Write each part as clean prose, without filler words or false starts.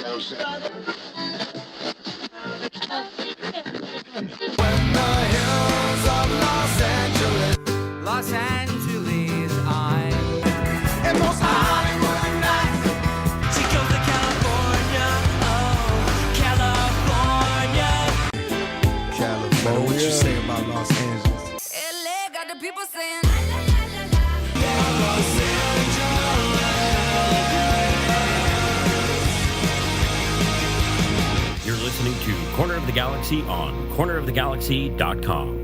Los Angeles, I'm and most Hollywood nights. She goes to California, oh, California. What you say about Los Angeles? LA got the people saying, You're listening to Corner of the Galaxy on cornerofthegalaxy.com.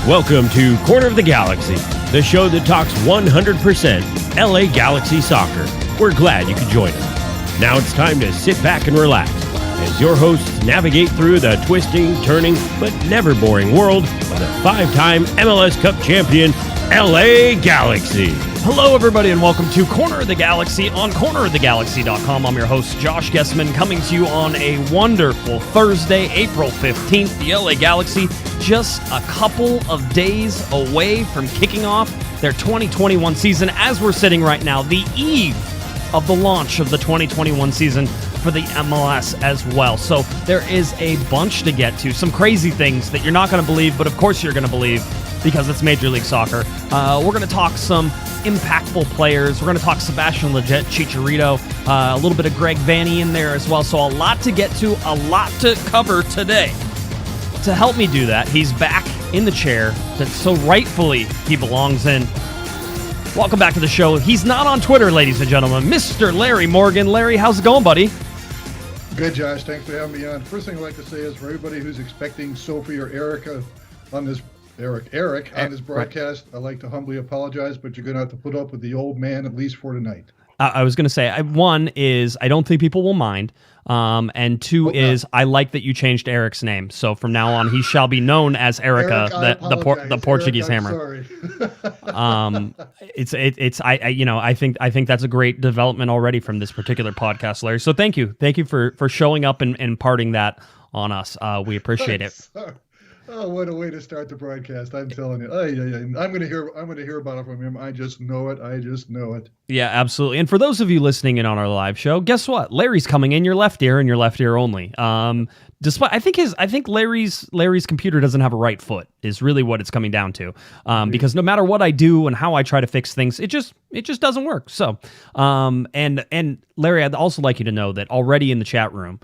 Welcome to Corner of the Galaxy, the show that talks 100% LA Galaxy soccer. We're glad you could join us. Now it's time to sit back and relax as your hosts navigate through the twisting, turning, but never boring world of the five-time MLS Cup champion, LA Galaxy. Hello, everybody, and welcome to Corner of the Galaxy on cornerofthegalaxy.com. I'm your host, Josh Guesman, coming to you on a wonderful Thursday, April 15th. The LA Galaxy just a couple of days away from kicking off their 2021 season as we're sitting right now, the eve of the launch of the 2021 season for the MLS as well. So there is a bunch to get to, some crazy things that you're not going to believe, but of course you're going to believe because it's Major League Soccer. We're going to talk some impactful players. We're going to talk Sebastian Lletget, Chicharito, a little bit of Greg Vanney in there as well. So a lot to get to, a lot to cover today. To help me do that, he's back in the chair that so rightfully he belongs in. Welcome back to the show. He's not on Twitter, ladies and gentlemen. Mr. Larry Morgan. Larry, how's it going, buddy? Good, Josh. Thanks for having me on. First thing I'd like to say is for everybody who's expecting Sophie or Erica on this Eric on this broadcast, I'd like to humbly apologize, but you're going to have to put up with the old man at least for tonight. I was going to say, one is I don't think people will mind, and two is I like that you changed Eric's name. So from now on, he shall be known as Erica, the Portuguese Eric, hammer. Sorry. I think that's a great development already from this particular podcast, Larry. So thank you for showing up and imparting that on us. We appreciate it. Sorry. Oh, what a way to start the broadcast! I'm telling you, I'm going to hear about it from him. I just know it. Yeah, absolutely. And for those of you listening in on our live show, guess what? Larry's coming in your left ear and your left ear only. Despite I think Larry's computer doesn't have a right foot is really what it's coming down to. Because no matter what I do and how I try to fix things, it just doesn't work. So, and Larry, I'd also like you to know that already in the chat room,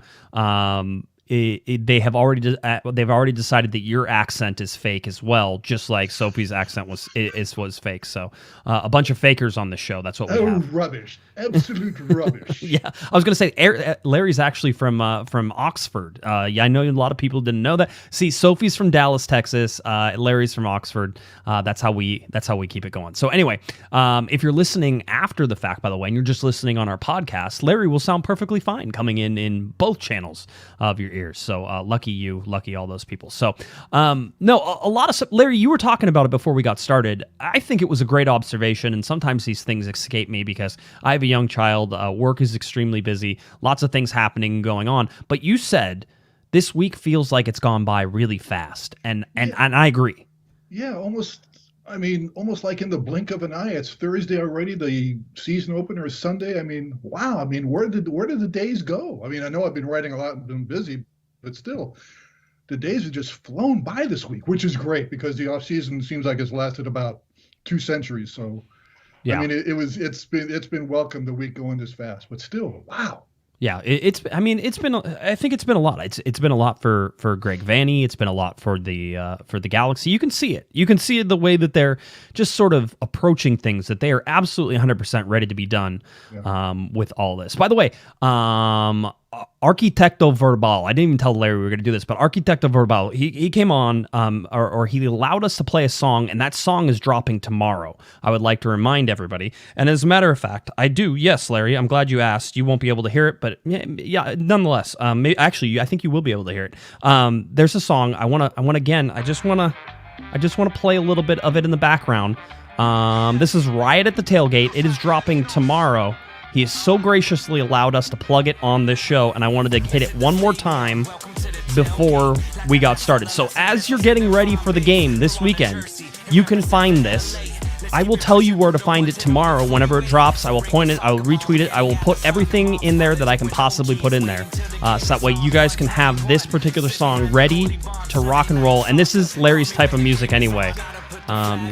they've already decided that your accent is fake as well, just like Sophie's accent was fake. So a bunch of fakers on the show. That's what we have. Rubbish, absolute rubbish. Yeah, I was gonna say Larry's actually from Oxford. Yeah, I know a lot of people didn't know that. See, Sophie's from Dallas, Texas. Larry's from Oxford. That's how we keep it going. So anyway, if you're listening after the fact, by the way, and you're just listening on our podcast, Larry will sound perfectly fine coming in both channels of your ears. So lucky you, lucky all those people. So no, a lot of stuff. Larry, you were talking about it before we got started. I think it was a great observation, and sometimes these things escape me because I have a young child. Work is extremely busy, lots of things happening going on. But you said this week feels like it's gone by really fast, and I agree. Yeah, almost like in the blink of an eye. It's Thursday already. The season opener is Sunday. I mean, wow. I mean, where did the days go? I mean, I know I've been writing a lot and been busy, but still, the days have just flown by this week, which is great because the off season seems like it's lasted about 2 centuries. So, yeah. I mean, it's been welcome the week going this fast, but still, wow. Yeah, I think it's been a lot. It's been a lot for Greg Vanney. It's been a lot for the Galaxy. You can see it. You can see it the way that they're just sort of approaching things, that they are absolutely 100% ready to be done with all this. By the way, Arquitecto Verbal. I didn't even tell Larry we were going to do this, but Arquitecto Verbal, he came on, or he allowed us to play a song, and that song is dropping tomorrow. I would like to remind everybody. And as a matter of fact, I do. Yes, Larry, I'm glad you asked. You won't be able to hear it, but yeah, nonetheless, actually, I think you will be able to hear it. There's a song I want to play a little bit of it in the background. This is Riot at the Tailgate. It is dropping tomorrow. He has so graciously allowed us to plug it on this show, and I wanted to hit it one more time before we got started. So as you're getting ready for the game this weekend, you can find this. I will tell you where to find it tomorrow whenever it drops. I will point it, I will retweet it, I will put everything in there that I can possibly put in there. So that way you guys can have this particular song ready to rock and roll. And this is Larry's type of music anyway.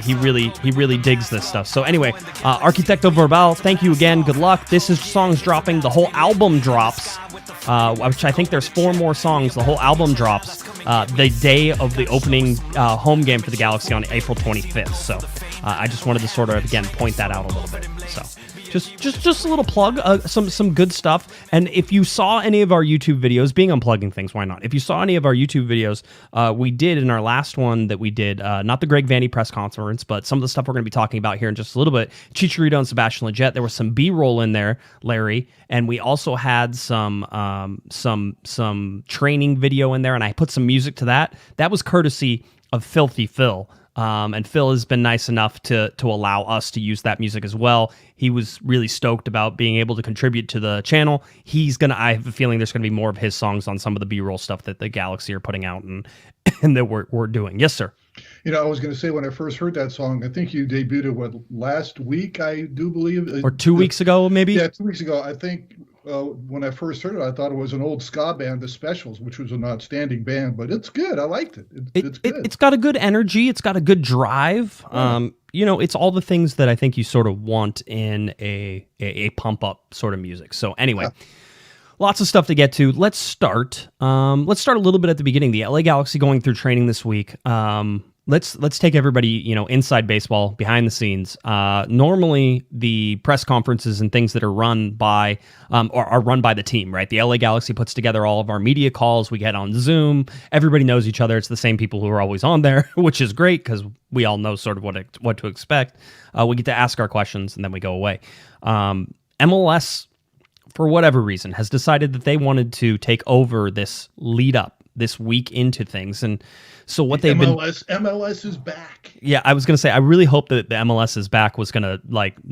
He really digs this stuff. So anyway, Arquitecto Verbal, thank you again. Good luck. This is songs dropping. The whole album drops, which I think there's 4 more songs. The whole album drops the day of the opening home game for the Galaxy on April 25th. So I just wanted to sort of, again, point that out a little bit. So just a little plug, some good stuff. And if you saw any of our YouTube videos, being unplugging things, why not? If you saw any of our YouTube videos, we did in our last one that we did, not the Greg Vanny press conference, but some of the stuff we're going to be talking about here in just a little bit. Chicharito and Sebastian Lejet. There was some B-roll in there, Larry, and we also had some training video in there, and I put some music to that. That was courtesy of Filthy Phil. And Phil has been nice enough to allow us to use that music as well. He was really stoked about being able to contribute to the channel. I have a feeling there's going to be more of his songs on some of the B-roll stuff that the Galaxy are putting out and that we're doing. Yes, sir. I was going to say, when I first heard that song, I think you debuted it, last week, I do believe. Or 2 weeks ago, maybe? Yeah, 2 weeks ago. I think when I first heard it, I thought it was an old ska band, The Specials, which was an outstanding band, but it's good. I liked it. It's good. It's got a good energy. It's got a good drive. It's all the things that I think you sort of want in a pump-up sort of music. So anyway, lots of stuff to get to. Let's start. Let's start a little bit at the beginning. The LA Galaxy going through training this week. Let's take everybody, inside baseball, behind the scenes. Normally, the press conferences and things that are run by are run by the team, right? The LA Galaxy puts together all of our media calls. We get on Zoom. Everybody knows each other. It's the same people who are always on there, which is great because we all know sort of what to expect. We get to ask our questions and then we go away. MLS, for whatever reason, has decided that they wanted to take over this lead up this week into things. And so what they've MLS is back. Yeah, I was going to say, I really hope that the MLS is back was going to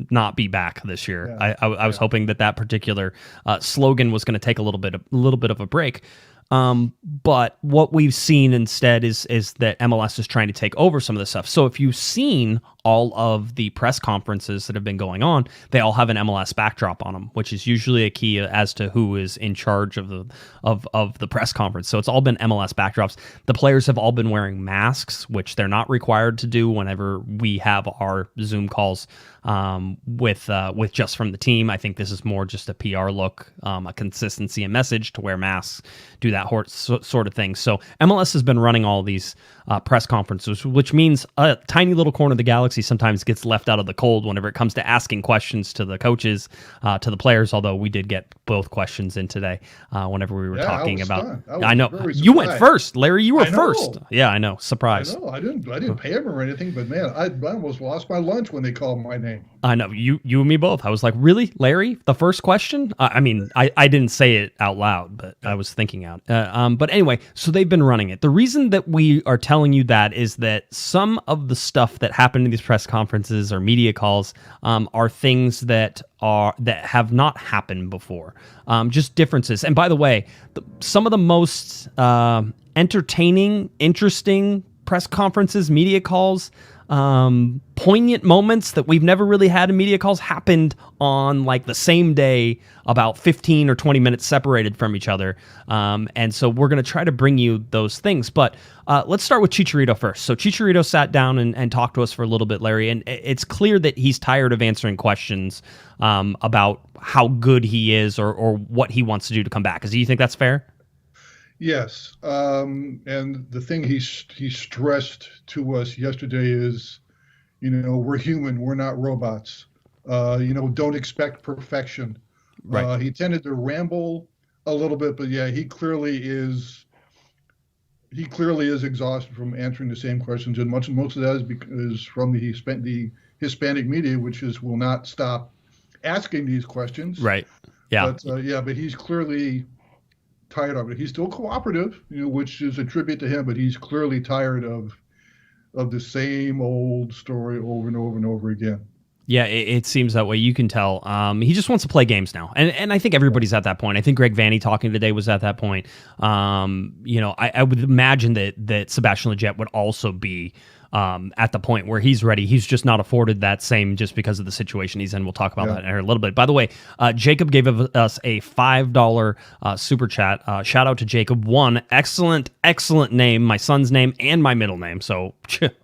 not be back this year. Yeah. I was hoping that particular slogan was going to take a little bit of a break. But what we've seen instead is that MLS is trying to take over some of this stuff. So if you've seen all of the press conferences that have been going on, they all have an MLS backdrop on them, which is usually a key as to who is in charge of the press conference. So it's all been MLS backdrops. The players have all been wearing masks, which they're not required to do whenever we have our Zoom calls with just from the team. I think this is more just a PR look, a consistency and message to wear masks, do that sort of thing. So MLS has been running all these press conferences, which means a tiny little corner of the Galaxy sometimes gets left out of the cold whenever it comes to asking questions to the coaches, to the players, although we did get both questions in today whenever we were talking about. I know. You went first, Larry. You were first. Yeah, I know. Surprise. I know. I didn't pay him or anything, but man, I almost lost my lunch when they called my name. I know. You and me both. I was like, really, Larry? The first question? I mean, I didn't say it out loud, but I was thinking out. But anyway, so they've been running it. The reason that we are telling you that is that some of the stuff that happened in these press conferences or media calls are things that have not happened before. Just differences. And by the way, some of the most entertaining, interesting press conferences, media calls, poignant moments that we've never really had in media calls happened on the same day, about 15 or 20 minutes separated from each other. And so we're going to try to bring you those things. But let's start with Chicharito first. So Chicharito sat down and talked to us for a little bit, Larry, and it's clear that he's tired of answering questions about how good he is or what he wants to do to come back. Do you think that's fair? Yes, and the thing he stressed to us yesterday is, we're human, we're not robots. Don't expect perfection. Right. He tended to ramble A little bit, but yeah, he clearly is. He clearly is exhausted from answering the same questions, and most of that is because from the Hispanic media, which will not stop asking these questions. Right. Yeah. But he's clearly tired of it. He's still cooperative, which is a tribute to him, but he's clearly tired of the same old story over and over and over again. Yeah, it seems that way. You can tell. He just wants to play games now, and I think everybody's at that point. I think Greg Vanney talking today was at that point. I would imagine that Sebastian Lejet would also be at the point where he's ready. He's just not afforded that same just because of the situation he's in. We'll talk about that in a little bit. By the way, Jacob gave us a $5 super chat. Shout out to Jacob. One, excellent name, my son's name and my middle name. So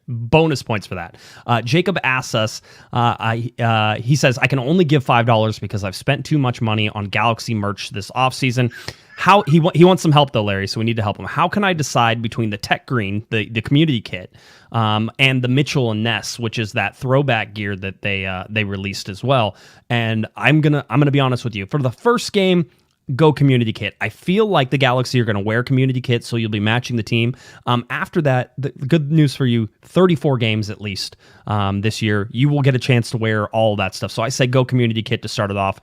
bonus points for that. Jacob asks us, he says, I can only give $5 because I've spent too much money on Galaxy merch this offseason. How he wants some help though, Larry, so we need to help him. How can I decide between the Tech Green, the community kit, and the Mitchell and Ness, which is that throwback gear that they released as well? And I'm gonna be honest with you. For the first game, go community kit. I feel like the Galaxy are going to wear community kit, so you'll be matching the team. After that, the good news for you, 34 games at least this year, you will get a chance to wear all that stuff. So I say go community kit to start it off.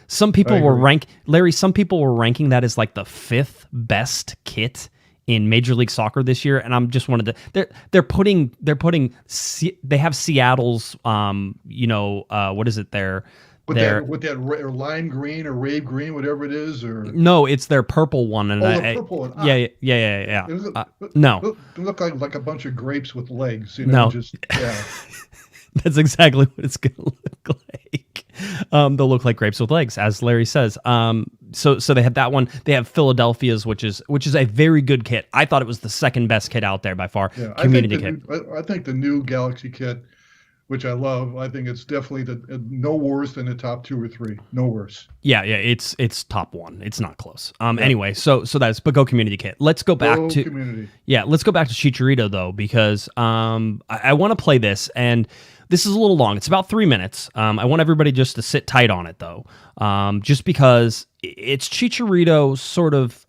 Some people were ranking that as like the 5th best kit in Major League Soccer this year, and I'm just wanted to. They have Seattle's what is it there? With that lime green or rave green, whatever it is, or no, it's their purple one. And the purple one. Yeah. No, they look like a bunch of grapes with legs. No, yeah. That's exactly what it's going to look like. They'll look like grapes with legs, as Larry says. So they have that one. They have Philadelphia's, which is a very good kit. I thought it was the second best kit out there by far. Yeah, community kit. I think the new Galaxy kit, which I love, I think it's definitely no worse than the top 2 or 3. No worse. Yeah, it's top 1. It's not close. Anyway, so that's but go community kit. Let's go back to community. Yeah, let's go back to Chicharito though, because I want to play this, and this is a little long. It's about 3 minutes. I want everybody just to sit tight on it though, just because it's Chicharito sort of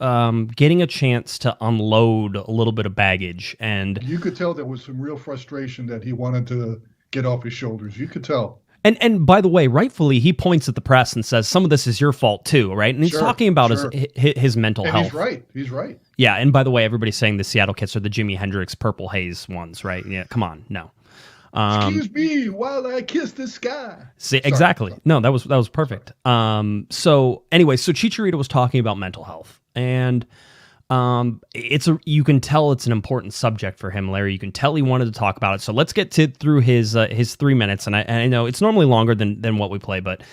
getting a chance to unload a little bit of baggage, and you could tell there was some real frustration that he wanted to get off his shoulders. You could tell. And by the way, rightfully, he points at the press and says, some of this is your fault too, right? And he's talking about his mental health. He's right. Yeah, and by the way, everybody's saying the Seattle kits are the Jimi Hendrix Purple Haze ones, right? Yeah, come on, no. Excuse me while I kiss the sky. See, exactly. No, that was perfect. So anyway, so Chicharito was talking about mental health, and you can tell it's an important subject for him, Larry. You can tell he wanted to talk about it. So let's get through his 3 minutes. And I know it's normally longer than what we play, but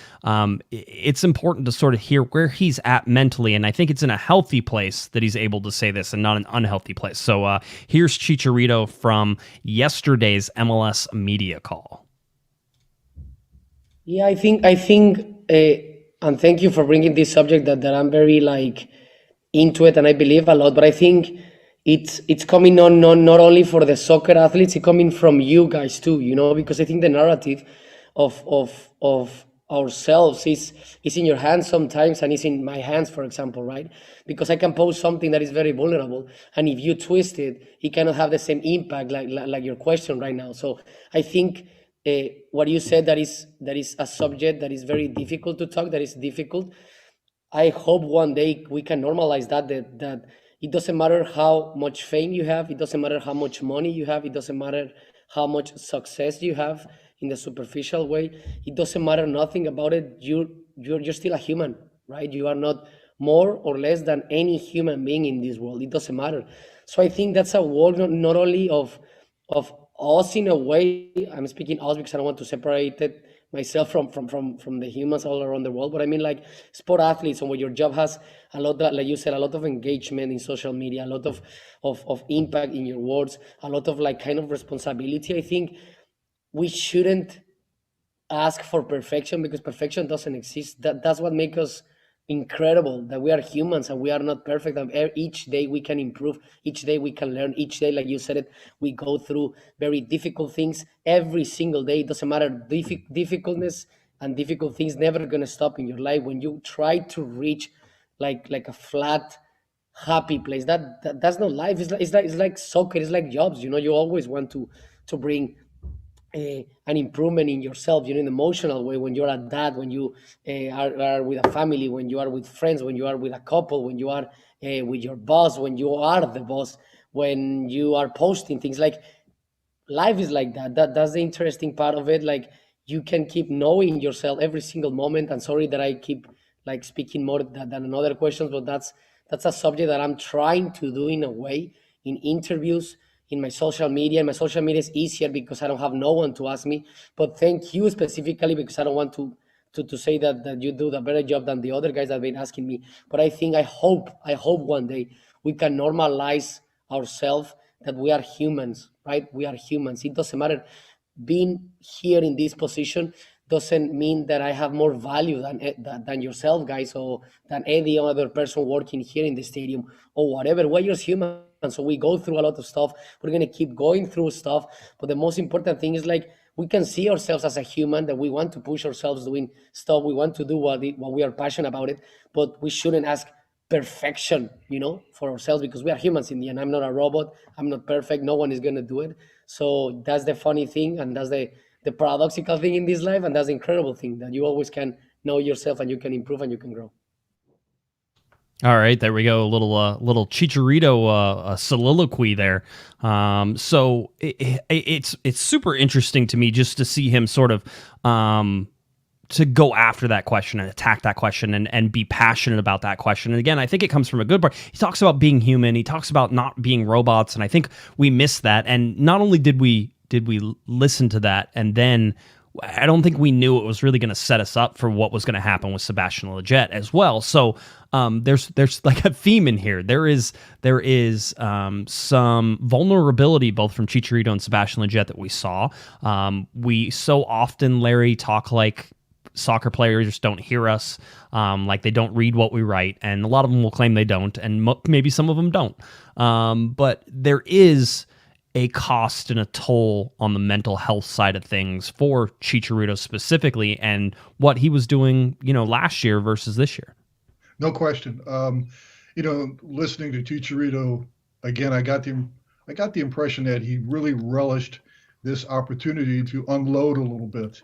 it's important to sort of hear where he's at mentally. And I think it's in a healthy place that he's able to say this and not an unhealthy place. So here's Chicharito from yesterday's MLS media call. Yeah, I think, and thank you for bringing this subject that I'm very into it, and I believe a lot, but I think it's coming on not only for the soccer athletes, it's coming from you guys too, because I think the narrative of ourselves is in your hands sometimes, and it's in my hands, for example, right? Because I can post something that is very vulnerable, and if you twist it, it cannot have the same impact like your question right now. So I think what you said, that is a subject that is very difficult to talk, that is difficult. I hope one day we can normalize that it doesn't matter how much fame you have, it doesn't matter how much money you have, it doesn't matter how much success you have in the superficial way, it doesn't matter nothing about it. You're still a human, right? You are not more or less than any human being in this world. It doesn't matter. So I think that's a world not only of us in a way. I'm speaking us because I don't want to separate it myself from the humans all around the world, but I mean sport athletes, and where your job has a lot of, like you said, a lot of engagement in social media, a lot of impact in your words, a lot of kind of responsibility. I think we shouldn't ask for perfection, because perfection doesn't exist. That's what makes us incredible, that we are humans and we are not perfect, and each day we can improve, each day we can learn, each day, like you said it, we go through very difficult things every single day. It doesn't matter, difficultness and difficult things never going to stop in your life. When you try to reach like a flat, happy place. That's not life. It's like soccer. It's like jobs. You always want to bring an improvement in yourself, in an emotional way, when you're a dad, when you are with a family, when you are with friends, when you are with a couple, when you are with your boss, when you are the boss, when you are posting things. Like, life is like that's the interesting part of it. Like, you can keep knowing yourself every single moment. And sorry that I keep like speaking more than another questions, but that's a subject that I'm trying to do in a way, in interviews, in my social media. And my social media is easier because I don't have no one to ask me. But thank you specifically, because I don't want to say that you do the better job than the other guys that have been asking me. But I hope one day we can normalize ourselves, that we are humans, right? We are humans. It doesn't matter. Being here in this position doesn't mean that I have more value than yourself, guys, or than any other person working here in the stadium or whatever. We're just humans, so we go through a lot of stuff. We're gonna keep going through stuff, but the most important thing is, like, we can see ourselves as a human, that we want to push ourselves doing stuff. We want to do what we are passionate about it, but we shouldn't ask perfection, for ourselves, because we are humans in the end. I'm not a robot. I'm not perfect. No one is gonna do it. So that's the funny thing, and that's the paradoxical thing in this life, and that's the incredible thing, that you always can know yourself, and you can improve, and you can grow. All right, there we go. A little Chicharito soliloquy there. So it's super interesting to me just to see him sort of to go after that question and attack that question and be passionate about that question. And again, I think it comes from a good part. He talks about being human. He talks about not being robots, and I think we missed that. And not only did we listen to that, and then I don't think we knew it was really going to set us up for what was going to happen with Sebastian Lejet as well. So there's like a theme in here. There is some vulnerability both from Chicharito and Sebastian Lejet that we saw. We so often, Larry, talk like soccer players just don't hear us, like they don't read what we write, and a lot of them will claim they don't, and maybe some of them don't. But there is a cost and a toll on the mental health side of things for Chicharito specifically, and what he was doing, last year versus this year. No question. Listening to Chicharito again, I got the impression that he really relished this opportunity to unload a little bit.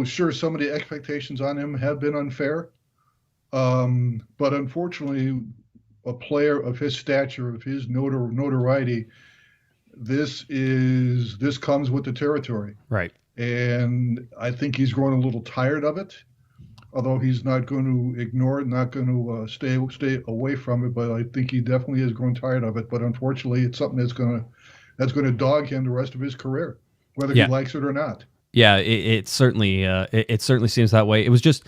Sure, some of the expectations on him have been unfair, but unfortunately, a player of his stature, of his notoriety, this comes with the territory. Right. And I think he's grown a little tired of it, although he's not going to ignore it, not going to stay away from it. But I think he definitely has grown tired of it. But unfortunately, it's something that's going to dog him the rest of his career, whether he likes it or not. Yeah, it certainly seems that way. It was just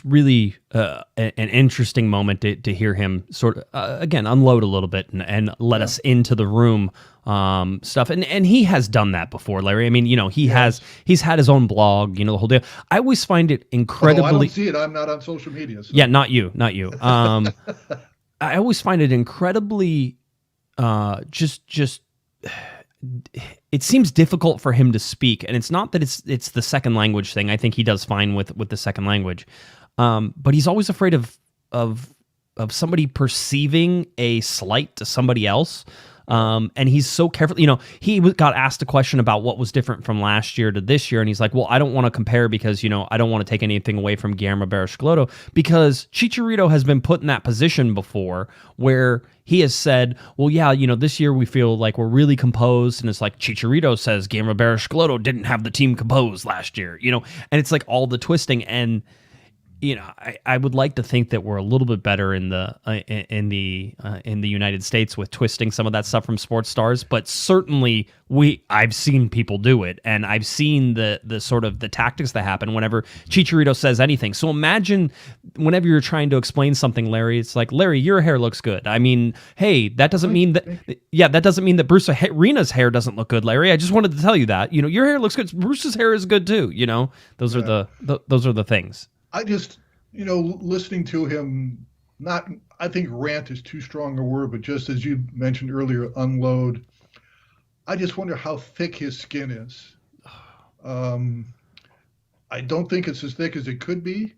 really an interesting moment to hear him sort of again unload a little bit and let us into the room stuff. And he has done that before, Larry. I mean, he's had his own blog, the whole deal. I always find it incredibly. I don't see it. I'm not on social media. So. Yeah, not you. I always find it incredibly just. It seems difficult for him to speak, and it's not that it's the second language thing. I think he does fine with the second language, but he's always afraid of somebody perceiving a slight to somebody else. And he's so careful. He got asked a question about what was different from last year to this year, and he's like, "Well, I don't want to compare because I don't want to take anything away from Guillermo Barros-Schelotto, because Chicharito has been put in that position before where he has said, well, yeah, this year we feel like we're really composed, and it's like Chicharito says Guillermo Barros-Schelotto didn't have the team composed last year, and it's like all the twisting and." I would like to think that we're a little bit better in the United States with twisting some of that stuff from sports stars, but certainly I've seen people do it, and I've seen the sort of the tactics that happen whenever Chicharito says anything. So imagine whenever you're trying to explain something, Larry, it's like, Larry, your hair looks good. I mean, hey, that doesn't mean that Bruce Arena's hair doesn't look good, Larry. I just wanted to tell you that your hair looks good. Bruce's hair is good too. Those are the things. I just, listening to him, I think rant is too strong a word, but just as you mentioned earlier, unload. I just wonder how thick his skin is. I don't think it's as thick as it could be,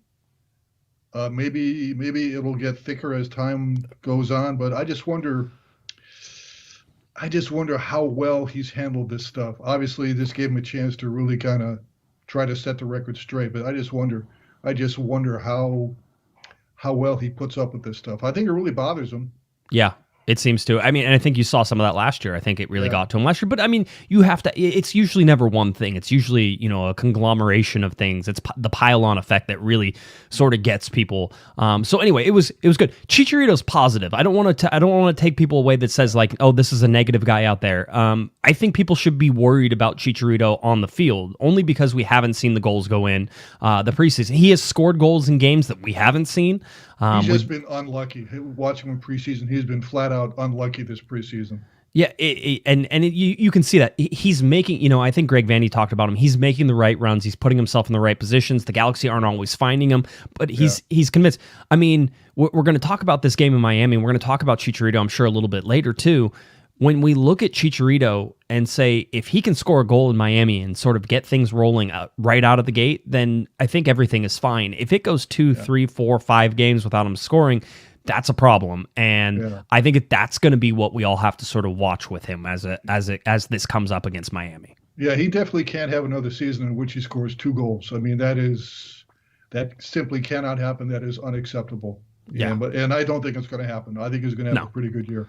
Maybe it'll get thicker as time goes on, but I just wonder how well he's handled this stuff. Obviously, this gave him a chance to really kind of try to set the record straight, but I just wonder how well he puts up with this stuff. I think it really bothers him. Yeah, it seems to. I mean, and I think you saw some of that last year. I think it really Yeah. got to him last year. But I mean, you have to. It's usually never one thing. It's usually a conglomeration of things. It's the pile-on effect that really sort of gets people. So anyway, it was good. Chicharito's positive. I don't want to take people away that says like, oh, this is a negative guy out there. I think people should be worried about Chicharito on the field only because we haven't seen the goals go in the preseason. He has scored goals in games that we haven't seen. He's just been unlucky. Watching him preseason, he's been flat out unlucky this preseason. Yeah, you can see that he's making. I think Greg Vandy talked about him. He's making the right runs. He's putting himself in the right positions. The Galaxy aren't always finding him, but he's convinced. I mean, we're going to talk about this game in Miami. We're going to talk about Chicharito, I'm sure, a little bit later too. When we look at Chicharito and say, if he can score a goal in Miami and sort of get things rolling right out of the gate, then I think everything is fine. If it goes 2, 3, 4, 5 games without him scoring, that's a problem. And I think that's going to be what we all have to sort of watch with him as this comes up against Miami. Yeah, he definitely can't have another season in which he scores 2 goals. I mean, that simply cannot happen. That is unacceptable. Yeah. And I don't think it's going to happen. I think he's going to have a pretty good year.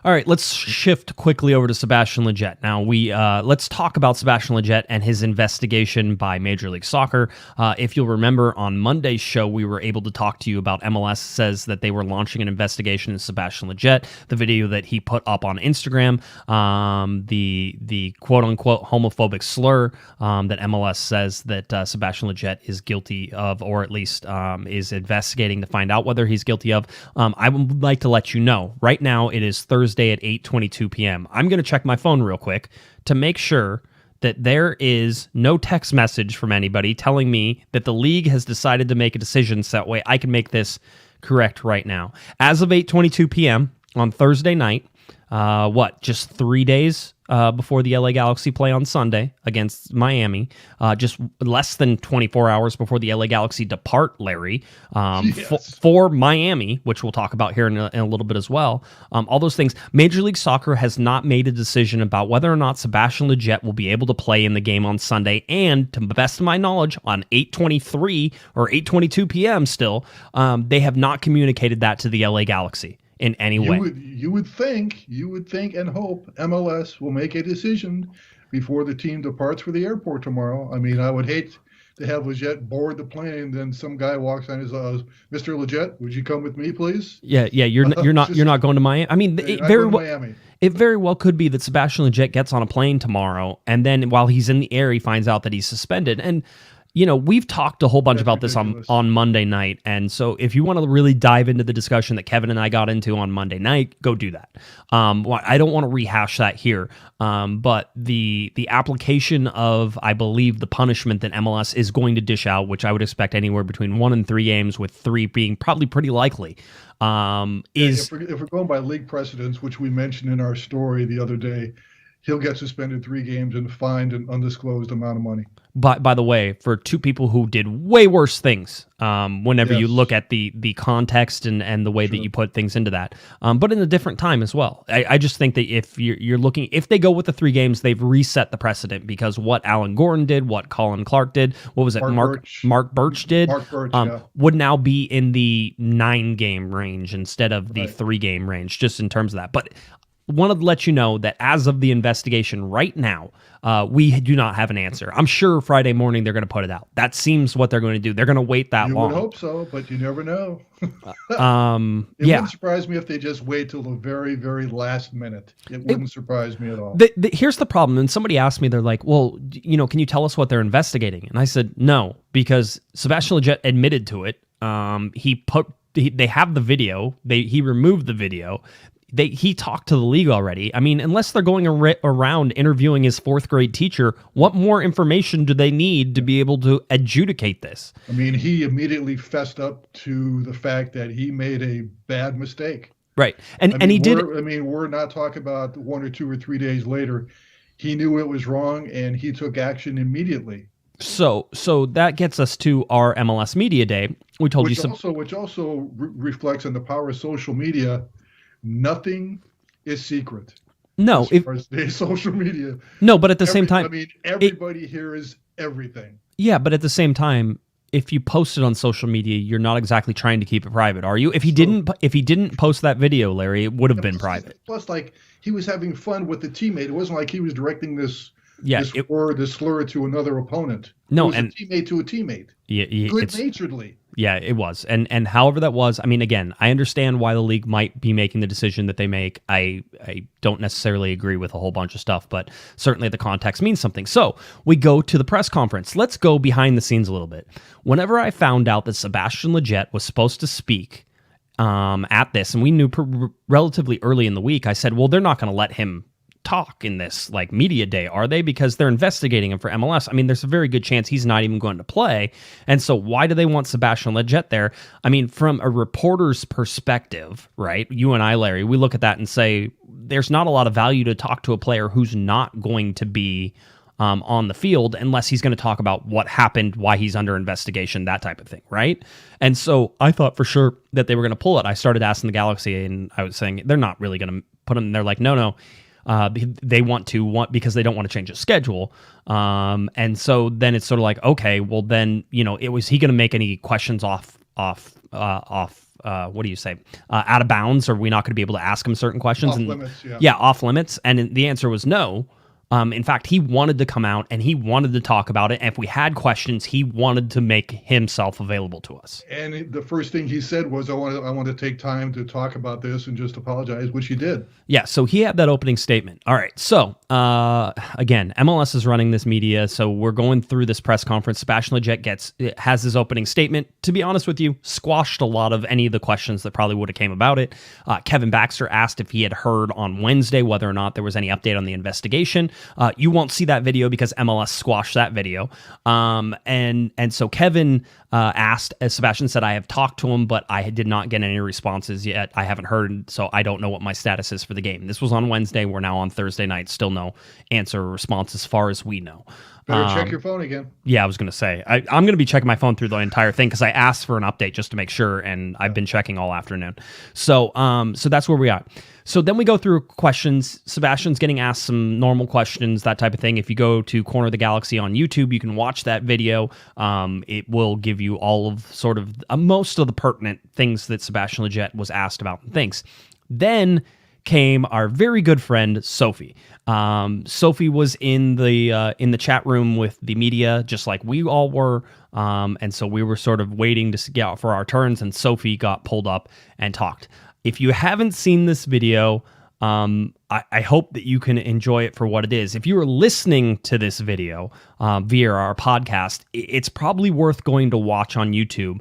All right, let's shift quickly over to Sebastian Lejet. Now, let's talk about Sebastian Lejet and his investigation by Major League Soccer. If you'll remember, on Monday's show, we were able to talk to you about MLS says that they were launching an investigation into Sebastian Lejet, the video that he put up on Instagram, the quote-unquote homophobic slur that MLS says that Sebastian Lejet is guilty of, or at least is investigating to find out whether he's guilty of. I would like to let you know, right now it is Thursday at 8:22 p.m. I'm going to check my phone real quick to make sure that there is no text message from anybody telling me that the league has decided to make a decision so that way I can make this correct right now. As of 8:22 p.m. on Thursday night, just 3 days before the LA Galaxy play on Sunday against Miami, just less than 24 hours before the LA Galaxy depart, Larry, for Miami, which we'll talk about here in a little bit as well. All those things. Major League Soccer has not made a decision about whether or not Sebastian Lejet will be able to play in the game on Sunday. And to the best of my knowledge, on 8:23 or 8:22 p.m. still, they have not communicated that to the LA Galaxy in any way. You would think and hope MLS will make a decision before the team departs for the airport tomorrow. I mean, I would hate to have Lejet board the plane, then some guy walks on his Mr. Lejet, would you come with me, please? Yeah, you're not going to Miami. I mean, it very well could be that Sebastian Lejet gets on a plane tomorrow, and then while he's in the air, he finds out that he's suspended. And we've talked a whole bunch about this on Monday night, and so if you want to really dive into the discussion that Kevin and I got into on Monday night, go do that. I don't want to rehash that here, but the application of, I believe, the punishment that MLS is going to dish out, which I would expect anywhere between 1 and 3 games, with 3 being probably pretty likely, is... If we're going by league precedents, which we mentioned in our story the other day, he'll get suspended 3 games and fined an undisclosed amount of money. By the way, for 2 people who did way worse things, whenever you look at the context and the way that you put things into that, but in a different time as well. I just think that if you're looking, if they go with the 3 games, they've reset the precedent, because what Alan Gordon did, what Colin Clark did, what was it, Mark Birch did, would now be in the 9-game range instead of the 3-game range, just in terms of that. But wanted to let you know that as of the investigation right now, we do not have an answer. I'm sure Friday morning they're going to put it out. That seems what they're going to do. They're going to wait that long. You would hope so, but you never know. It wouldn't surprise me if they just wait till the very, very last minute. It wouldn't surprise me at all. Here's the problem. And somebody asked me, they're like, well, can you tell us what they're investigating? And I said, no, because Sebastian Lejet admitted to it. They have the video. He removed the video. He talked to the league already. I mean, unless they're going around interviewing his 4th grade teacher, what more information do they need to be able to adjudicate this? I mean, he immediately fessed up to the fact that he made a bad mistake. Right. And he did. I mean, we're not talking about 1 or 2 or 3 days later. He knew it was wrong and he took action immediately. So that gets us to our MLS Media Day. We told which you which also reflects on the power of social media. Nothing is secret. No, as far as the social media. No, but at the same time, I mean, everybody hears everything. Yeah, but at the same time, if you post it on social media, you're not exactly trying to keep it private, are you? If he didn't post that video, Larry, it would have been private. Plus, like, he was having fun with the teammate. It wasn't like he was directing this slur to another opponent. No, it was a teammate to a teammate. Yeah, good-naturedly. Yeah, it was. And however that was, I mean, again, I understand why the league might be making the decision that they make. I don't necessarily agree with a whole bunch of stuff, but certainly the context means something. So we go to the press conference. Let's go behind the scenes a little bit. Whenever I found out that Sebastian Lejet was supposed to speak at this, and we knew relatively early in the week, I said, well, they're not going to let him talk in this like media day, are they? Because they're investigating him for MLS. I mean, there's a very good chance he's not even going to play. And so why do they want Sebastian Lejet there? I mean, from a reporter's perspective, right? You and I, Larry, we look at that and say, there's not a lot of value to talk to a player who's not going to be on the field unless he's going to talk about what happened, why he's under investigation, that type of thing, right? And so I thought for sure that they were going to pull it. I started asking the Galaxy, and I was saying, they're not really going to put him. They're like, no. They want because they don't want to change the schedule. And so then it's sort of like, okay, well then, was he going to make any questions off what do you say? Out of bounds? Are we not going to be able to ask him certain questions? Off limits, yeah. Yeah, off limits. And the answer was no. In fact, he wanted to come out and he wanted to talk about it. And if we had questions, he wanted to make himself available to us. And the first thing he said was, I want to take time to talk about this and just apologize, which he did. Yeah, so he had that opening statement. All right, so again, MLS is running this media, so we're going through this press conference. Sebastian Lejet has his opening statement. To be honest with you, squashed a lot of any of the questions that probably would have came about it. Kevin Baxter asked if he had heard on Wednesday whether or not there was any update on the investigation. You won't see that video because MLS squashed that video. And so Kevin asked, as Sebastian said, I have talked to him, but I did not get any responses yet. I haven't heard, so I don't know what my status is for the game. This was on Wednesday. We're now on Thursday night. Still no answer or response as far as we know. Better check your phone again. Yeah, I was going to say. I'm going to be checking my phone through the entire thing because I asked for an update just to make sure, and I've been checking all afternoon. So that's where we are. So then we go through questions. Sebastian's getting asked some normal questions, that type of thing. If you go to Corner of the Galaxy on YouTube, you can watch that video. It will give you all of sort of most of the pertinent things that Sebastian Lejet was asked about and things. Then came our very good friend Sophie. Sophie was in the chat room with the media, just like we all were, and so we were sort of waiting to get out for our turns, and Sophie got pulled up and talked. If you haven't seen this video, I hope that you can enjoy it for what it is. If you are listening to this video via our podcast, it's probably worth going to watch on YouTube.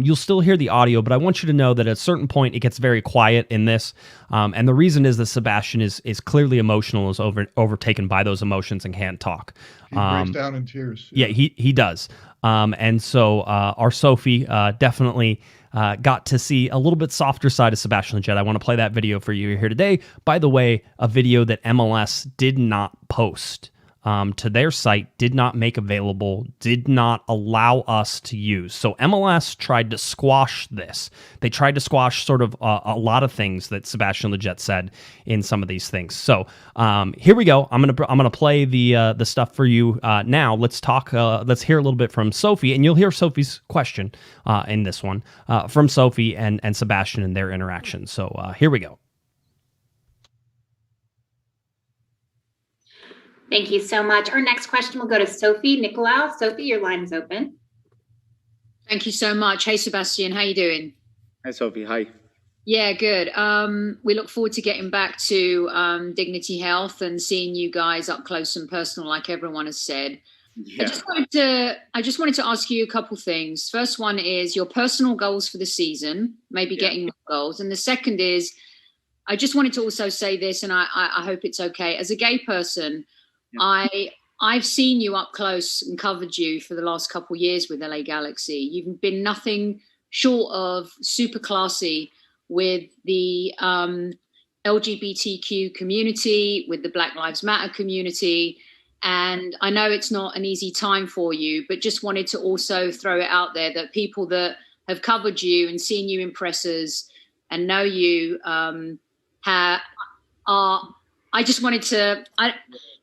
You'll still hear the audio, but I want you to know that at a certain point, it gets very quiet in this. And the reason is that Sebastian is clearly emotional, is overtaken by those emotions and can't talk. He breaks down in tears. Yeah, he does. And so our Sophie definitely got to see a little bit softer side of Sebastian Lejet. I want to play that video for you here today. By the way, a video that MLS did not post to their site, did not make available, did not allow us to use. So MLS tried to squash this. They tried to squash sort of a lot of things that Sebastian Lejet said in some of these things. So here we go. I'm gonna play the stuff for you now. Let's talk. Let's hear a little bit from Sophie, and you'll hear Sophie's question in this one from Sophie and Sebastian and their interaction. So here we go. Thank you so much. Our next question will go to Sophie Nicolau. Sophie, your line is open. Thank you so much. Hey, Sebastian, how you doing? Hi, Sophie. Hi. Yeah, good. We look forward to getting back to Dignity Health and seeing you guys up close and personal, like everyone has said. Yeah. I just wanted to ask you a couple things. First one is your personal goals for the season, maybe getting more goals. And the second is, I just wanted to also say this, and I hope it's okay. As a gay person, I've seen you up close and covered you for the last couple of years with LA Galaxy. You've been nothing short of super classy with the LGBTQ community, with the Black Lives Matter community. And I know it's not an easy time for you, but just wanted to also throw it out there that people that have covered you and seen you in presses and know you I just wanted to,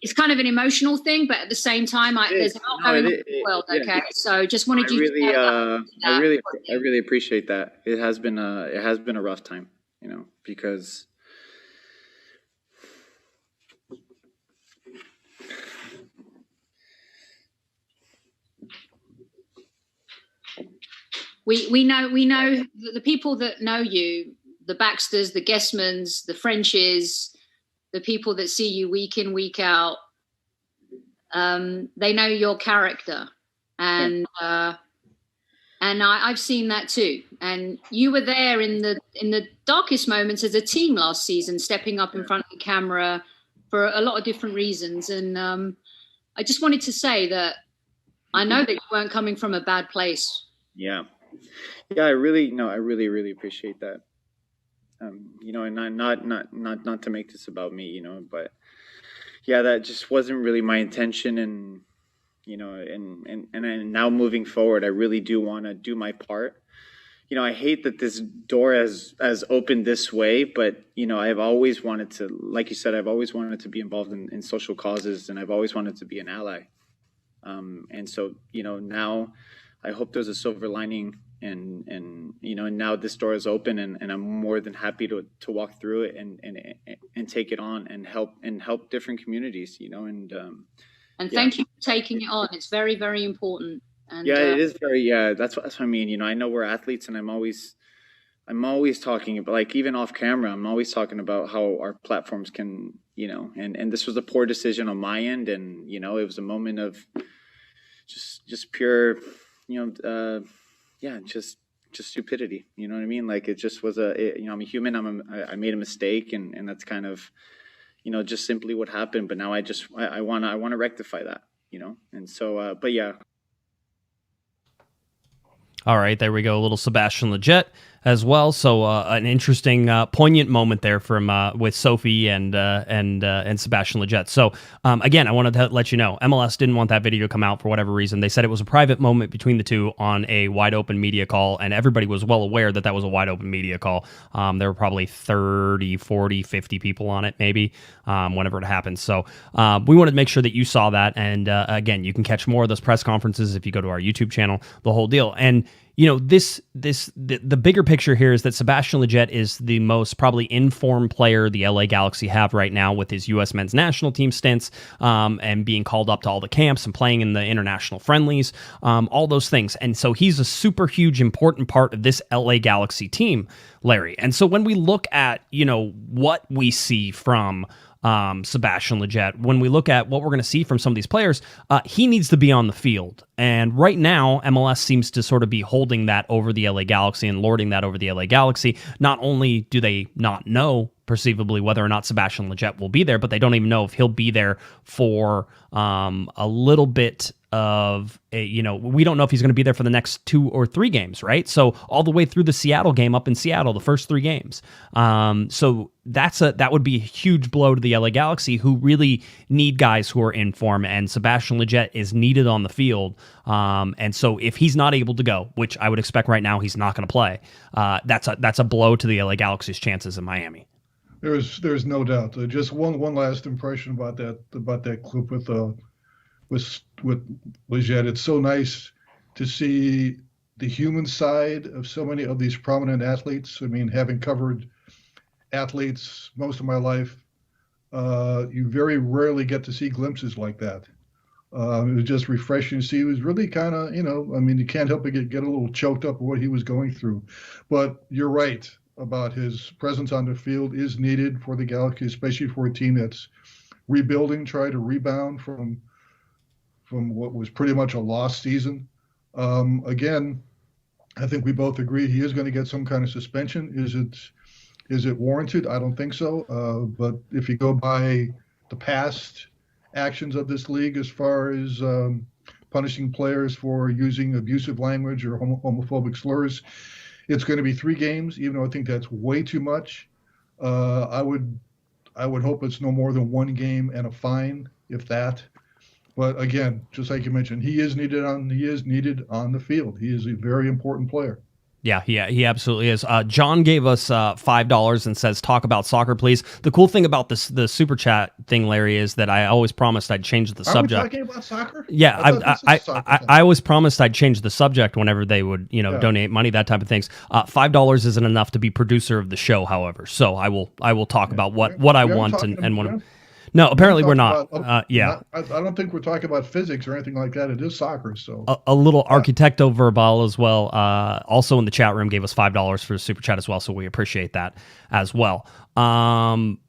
it's kind of an emotional thing, but at the same time, there's a lot going on in the world. Okay. So just wanted you to know that. I really appreciate that. It has been a rough time, you know, because we know the people that know you, the Baxters, the Guesmans, the Frenches, the people that see you week in, week out, they know your character. And I've seen that too. And you were there in the darkest moments as a team last season, stepping up in front of the camera for a lot of different reasons. And I just wanted to say that I know that you weren't coming from a bad place. Yeah. I really appreciate that. You know, and not to make this about me, you know, but yeah, that just wasn't really my intention. And, you know, and now moving forward, I really do want to do my part. You know, I hate that this door has opened this way, but, you know, I've always wanted to, like you said, I've always wanted to be involved in social causes, and I've always wanted to be an ally. And so, you know, now I hope there's a silver lining, and you know, and now this door is open, and I'm more than happy to walk through it and take it on and help different communities, you know, and thank you for taking it on. It's very, very important. And it is very, that's what I mean. You know, I know we're athletes, and I'm always talking about, like, even off camera, I'm always talking about how our platforms can, you know, and this was a poor decision on my end, and, you know, it was a moment of just pure, you know, just stupidity. You know what I mean? Like, it just was you know, I'm a human. I made a mistake, and that's kind of, you know, just simply what happened. But now I want to rectify that, you know. And so, but yeah. All right, there we go. A little Sebastian Lejet as well. So an interesting, poignant moment there from with Sophie and Sebastian Lejet. So again, I wanted to let you know, MLS didn't want that video to come out for whatever reason. They said it was a private moment between the two on a wide open media call, and everybody was well aware that was a wide open media call. There were probably 30, 40, 50 people on it, maybe, whenever it happened. So we wanted to make sure that you saw that. And again, you can catch more of those press conferences if you go to our YouTube channel, the whole deal. And you know, the bigger picture here is that Sebastian Lejet is the most probably informed player the LA Galaxy have right now, with his U.S. men's national team stints, and being called up to all the camps and playing in the international friendlies, all those things. And so he's a super huge, important part of this LA Galaxy team, Larry. And so when we look at, you know, what we see from Sebastian Lejet, when we look at what we're going to see from some of these players, he needs to be on the field. And right now, MLS seems to sort of be holding that over the LA Galaxy and lording that over the LA Galaxy. Not only do they not know, perceivably, whether or not Sebastian Lejet will be there, but they don't even know if he'll be there for a little bit of you know, we don't know if he's going to be there for the next 2 or 3 games, right? So all the way through the Seattle game up in Seattle, the first 3 games. So that would be a huge blow to the LA Galaxy, who really need guys who are in form, and Sebastian Lejet is needed on the field. And so if he's not able to go, which I would expect right now he's not going to play, that's a blow to the LA Galaxy's chances in Miami. There's no doubt. Just one last impression about that clip with Lejet. It's so nice to see the human side of so many of these prominent athletes. I mean, having covered athletes most of my life, you very rarely get to see glimpses like that. It was just refreshing to see. He was really kind of, you know, I mean, you can't help but get a little choked up with what he was going through. But you're right about his presence on the field is needed for the Galaxy, especially for a team that's rebuilding, trying to rebound from what was pretty much a lost season. Again, I think we both agree he is going to get some kind of suspension. Is it warranted? I don't think so. But if you go by the past actions of this league as far as punishing players for using abusive language or homophobic slurs, it's going to be 3 games, even though I think that's way too much. I would hope it's no more than 1 game and a fine, if that. But again, just like you mentioned, he is needed on the field. He is a very important player. Yeah, he absolutely is. John gave us $5 and says, "Talk about soccer, please." The cool thing about the super chat thing, Larry, is that I always promised I'd change the subject. Are we talking about soccer? Yeah, I always promised I'd change the subject whenever they would, donate money, that type of things. $5 isn't enough to be producer of the show, however. So I will talk about what I want and when. No, apparently we're not. I don't think we're talking about physics or anything like that. It is soccer, so a little architecto verbal as well. Also in the chat room gave us $5 for the super chat as well, so we appreciate that as well.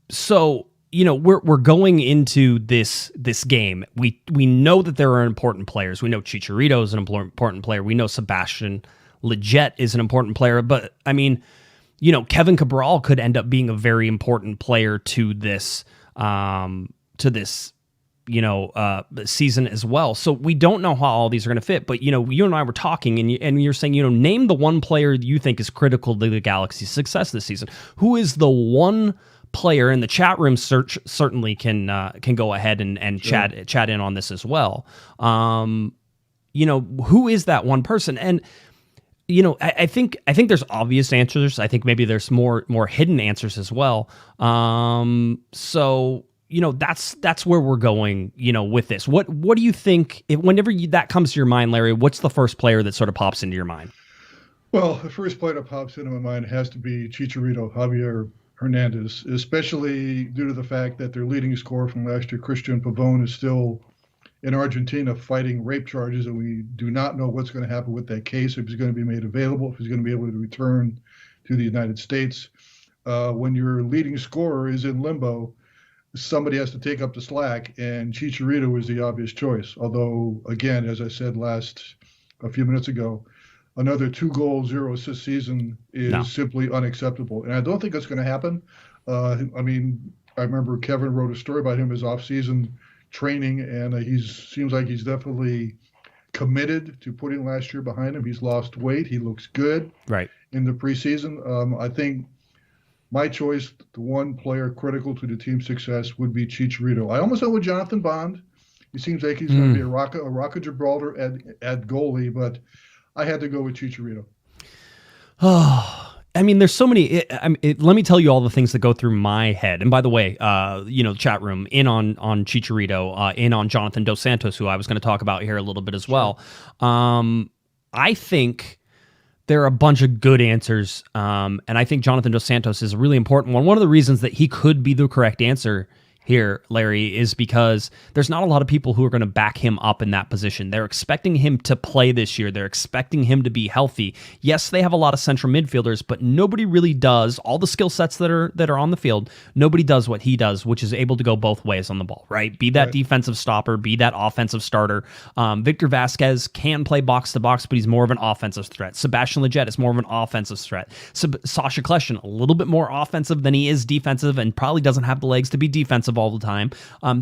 So we're going into this game. We know that there are important players. We know Chicharito is an important player. We know Sebastian Lejet is an important player. But I mean, Kevin Cabral could end up being a very important player to this. Season as well. So we don't know how all these are going to fit, but you and I were talking and you're saying, name the one player you think is critical to the Galaxy's success this season. Who is the one player in the chat room? Certainly can go ahead and sure. chat in on this as well. Who is that one person? And I think there's obvious answers. I think maybe there's more hidden answers as well. So that's where we're going, with this. What do you think, whenever that comes to your mind, Larry, what's the first player that sort of pops into your mind? Well, the first player that pops into my mind has to be Chicharito, Javier Hernandez, especially due to the fact that their leading scorer from last year, Christian Pavón, is still in Argentina fighting rape charges, and we do not know what's going to happen with that case, if he's going to be made available, if he's going to be able to return to the United States. When your leading scorer is in limbo, somebody has to take up the slack, and Chicharito is the obvious choice. Although, again, as I said a few minutes ago, another 2-goal, 0-assist season is simply unacceptable. And I don't think it's going to happen. I remember Kevin wrote a story about him as offseason training, and he seems like he's definitely committed to putting last year behind him. He's lost weight. He looks good in the preseason. I think my choice, the one player critical to the team's success, would be Chicharito. I almost went with Jonathan Bond. He seems like he's going to be a rock of Gibraltar at goalie, but I had to go with Chicharito. Oh, there's so many. Let me tell you all the things that go through my head. And by the way, chat room in on Chicharito, in on Jonathan Dos Santos, who I was going to talk about here a little bit as well. I think there are a bunch of good answers, and I think Jonathan Dos Santos is a really important one. One of the reasons that he could be the correct answer here, Larry, is because there's not a lot of people who are going to back him up in that position. They're expecting him to play this year. They're expecting him to be healthy. Yes, they have a lot of central midfielders, but nobody really does all the skill sets that are on the field. Nobody does what he does, which is able to go both ways on the ball, right? Be that defensive stopper, be that offensive starter. Victor Vasquez can play box to box, but he's more of an offensive threat. Sebastian Lejet is more of an offensive threat. Sasha Kljestan, a little bit more offensive than he is defensive, and probably doesn't have the legs to be defensive all the time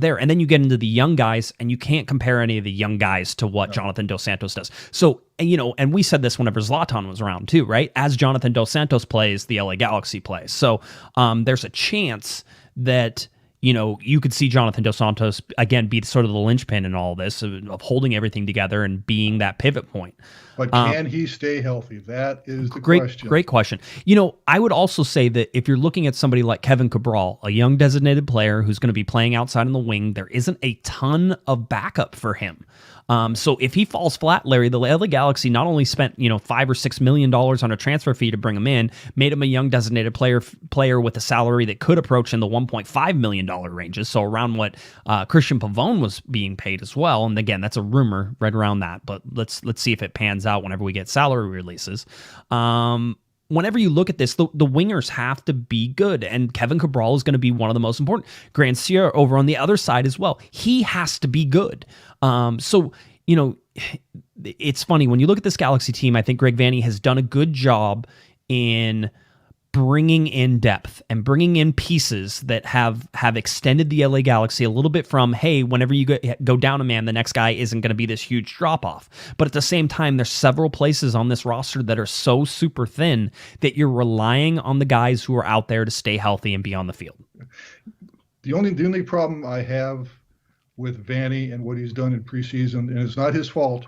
there. And then you get into the young guys, and you can't compare any of the young guys to what Jonathan Dos Santos does. So, and we said this whenever Zlatan was around too, right? As Jonathan Dos Santos plays, the LA Galaxy plays. So there's a chance that you could see Jonathan Dos Santos again be sort of the linchpin in all this of holding everything together and being that pivot point. But can he stay healthy? That is the question. Great question. I would also say that if you're looking at somebody like Kevin Cabral, a young designated player who's going to be playing outside on the wing, there isn't a ton of backup for him. So if he falls flat, Larry, the LA Galaxy not only spent $5 or $6 million on a transfer fee to bring him in, made him a young designated player with a salary that could approach in the $1.5 million ranges, so around what Christian Pavón was being paid as well. And again, that's a rumor right around that, but let's see if it pans out whenever we get salary releases. Whenever you look at this, the wingers have to be good, and Kevin Cabral is going to be one of the most important. Granciera over on the other side as well. He has to be good. So, it's funny. When you look at this Galaxy team, I think Greg Vanney has done a good job in bringing in depth and bringing in pieces that have extended the LA Galaxy a little bit from, hey, whenever you go down a man, the next guy isn't going to be this huge drop-off. But at the same time, there's several places on this roster that are so super thin that you're relying on the guys who are out there to stay healthy and be on the field. The only problem I have with Vanny and what he's done in preseason, and it's not his fault,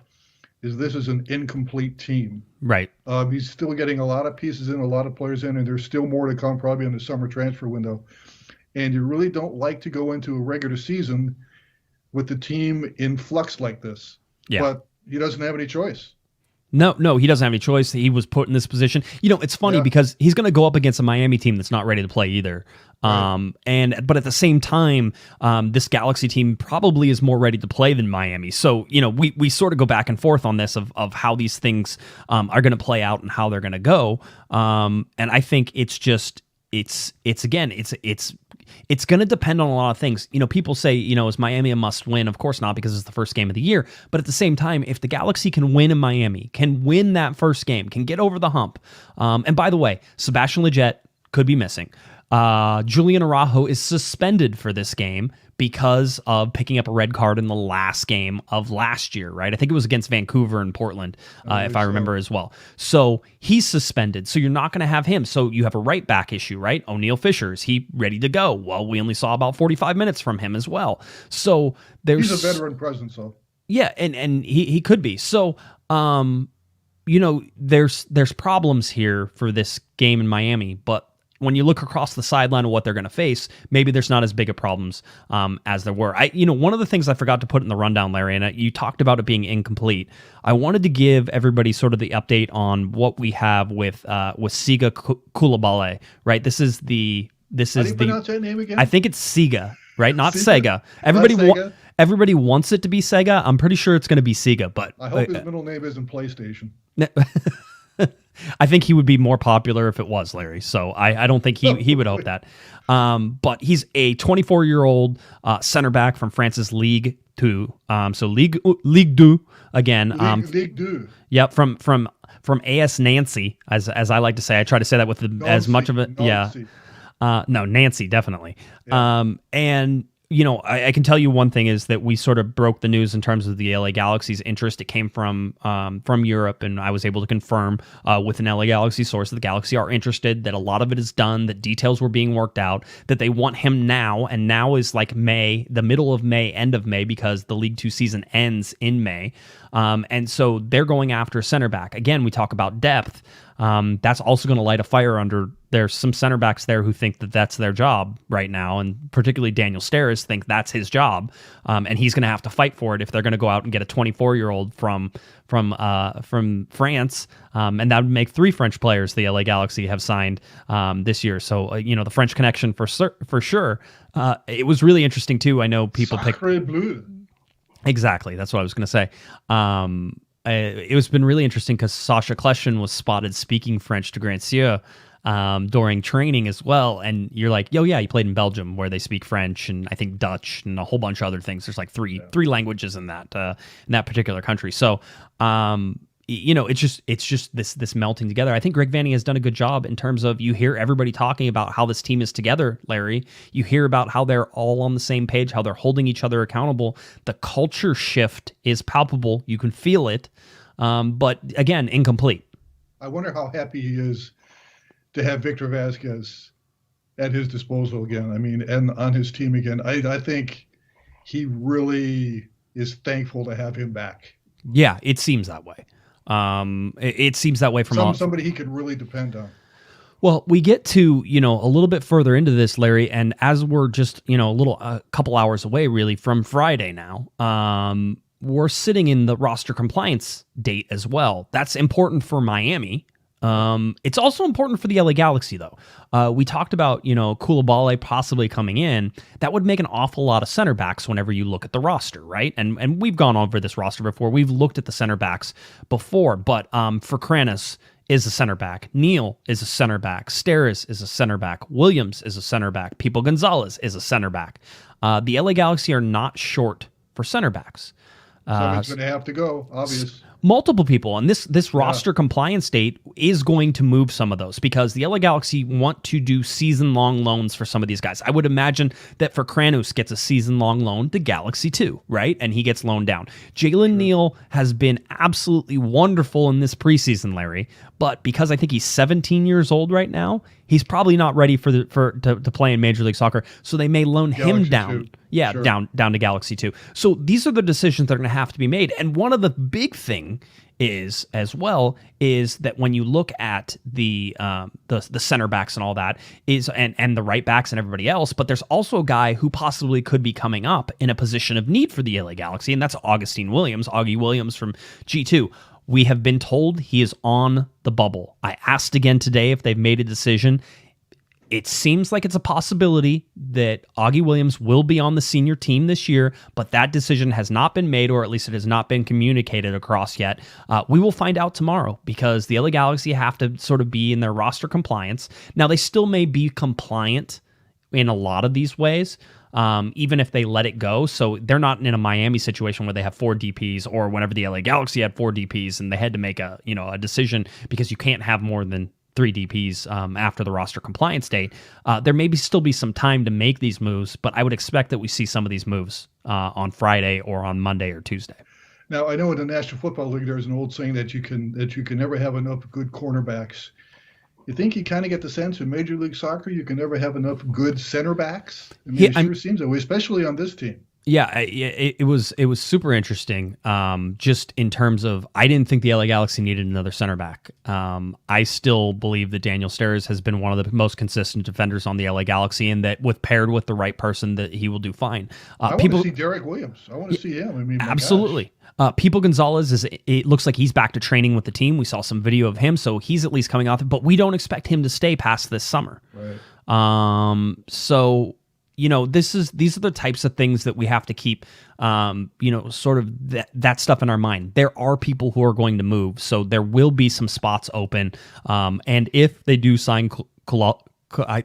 is this is an incomplete team. Right. He's still getting a lot of pieces in, a lot of players in, and there's still more to come probably in the summer transfer window. And you really don't like to go into a regular season with the team in flux like this. Yeah. But he doesn't have any choice. No, he doesn't have any choice. He was put in this position. It's funny because he's going to go up against a Miami team that's not ready to play either. Right. But at the same time, this Galaxy team probably is more ready to play than Miami. So, we sort of go back and forth on this of how these things are going to play out and how they're going to go. And I think it's going to depend on a lot of things. People say, is Miami a must win? Of course not, because it's the first game of the year. But at the same time, if the Galaxy can win in Miami, can win that first game, can get over the hump. And by the way, Sebastian Lejet could be missing. Julian Araujo is suspended for this game because of picking up a red card in the last game of last year, right? I think it was against Vancouver and Portland, if I remember as well. So he's suspended. So you're not going to have him. So you have a right back issue, right? O'Neal Fisher, is he ready to go? Well, we only saw about 45 minutes from him as well. So there's... He's a veteran presence, though. Yeah, and he could be. So, there's problems here for this game in Miami, but when you look across the sideline of what they're going to face, maybe there's not as big of problems as there were. One of the things I forgot to put in the rundown, Larry, and you talked about it being incomplete. I wanted to give everybody sort of the update on what we have with Siga Koulibaly, right? How do you pronounce that name again? I think it's Siga, right? Not Sega. Sega. Everybody wants it to be Sega. I'm pretty sure it's going to be Siga, but I hope his middle name isn't PlayStation. I think he would be more popular if it was, Larry. So I don't think he would hope that. But he's a 24-year-old center back from France's Ligue 2. So Ligue 2 again. Ligue 2. Yep, from AS Nancy, as I like to say. I try to say that with as much of it. Nancy. Yeah. No, Nancy, definitely. Yeah. And I can tell you one thing is that we sort of broke the news in terms of the LA Galaxy's interest. It came from Europe, and I was able to confirm with an LA Galaxy source that the Galaxy are interested, that a lot of it is done, that details were being worked out, that they want him now, and now is like May, the middle of May, end of May, because the League 2 season ends in May. And so they're going after center back. Again, we talk about depth. That's also going to light a fire under. There's some center backs there who think that that's their job right now, and particularly Daniel Steres think that's his job, and he's going to have to fight for it if they're going to go out and get a 24-year-old from France, and that would make 3 French players the LA Galaxy have signed this year. So the French connection for sure. It was really interesting too. I know people picked bleu. Exactly, that's what I was going to say. It's been really interesting because Sacha Kljestan was spotted speaking French to Grancieux during training as well. And you're like, he played in Belgium where they speak French and I think Dutch and a whole bunch of other things. There's like three languages in that particular country. So, it's just this melting together. I think Greg Vanny has done a good job in terms of, you hear everybody talking about how this team is together, Larry. You hear about how they're all on the same page, how they're holding each other accountable. The culture shift is palpable. You can feel it. But again, incomplete. I wonder how happy he is to have Victor Vasquez at his disposal again. I mean, and on his team again. I think he really is thankful to have him back. Yeah, it seems that way. It seems that way from somebody he could really depend on. Well, we get to, a little bit further into this, Larry, and as we're just, a couple hours away really from Friday now, we're sitting in the roster compliance date as well. That's important for Miami. It's also important for the LA Galaxy, though. We talked about, Koulibaly possibly coming in. That would make an awful lot of center backs whenever you look at the roster, right? And we've gone over this roster before. We've looked at the center backs before, but Ferkranis is a center back. Neal is a center back. Steres is a center back. Williams is a center back. Pipo Gonzalez is a center back. The LA Galaxy are not short for center backs. Somebody's going to have to go, obvious. multiple people, and this roster compliance date is going to move some of those because the LA Galaxy want to do season-long loans for some of these guys. I would imagine that for Kranos gets a season-long loan, the Galaxy too, right? And he gets loaned down. Jalen Neal has been absolutely wonderful in this preseason, Larry, but because I think he's 17 years old right now, he's probably not ready to play in Major League Soccer, so they may loan him down. Too. Yeah, Sure. down to Galaxy 2. So these are the decisions that are going to have to be made. And one of the big thing is that when you look at the center backs and all that is and the right backs and everybody else, but there's also a guy who possibly could be coming up in a position of need for the LA Galaxy, and that's Augie Williams from G2. We have been told he is on the bubble. I asked again today if they've made a decision. It seems like it's a possibility that Augie Williams will be on the senior team this year, but that decision has not been made, or at least it has not been communicated across yet. We will find out tomorrow because the LA Galaxy have to sort of be in their roster compliance. Now, they still may be compliant in a lot of these ways, even if they let it go. So they're not in a Miami situation where they have 4 DPs, or whenever the LA Galaxy had 4 DPs and they had to make a decision because you can't have more than 3 DPs after the roster compliance date. There may still be some time to make these moves, but I would expect that we see some of these moves on Friday or on Monday or Tuesday. Now, I know in the National Football League, there's an old saying that you can never have enough good cornerbacks. You think you kind of get the sense in Major League Soccer you can never have enough good center backs? I mean, it sure seems that way, especially on this team. Yeah, it was super interesting. Just in terms of, I didn't think the LA Galaxy needed another center back. I still believe that Daniel Steres has been one of the most consistent defenders on the LA Galaxy, and that paired with the right person, that he will do fine. I want to see Derek Williams. I want to see him. I mean, absolutely. People Gonzalez it looks like he's back to training with the team. We saw some video of him, so he's at least coming off it, but we don't expect him to stay past this summer. Right. So. These are the types of things that we have to keep, sort of that stuff in our mind. There are people who are going to move, so there will be some spots open. And if they do sign, I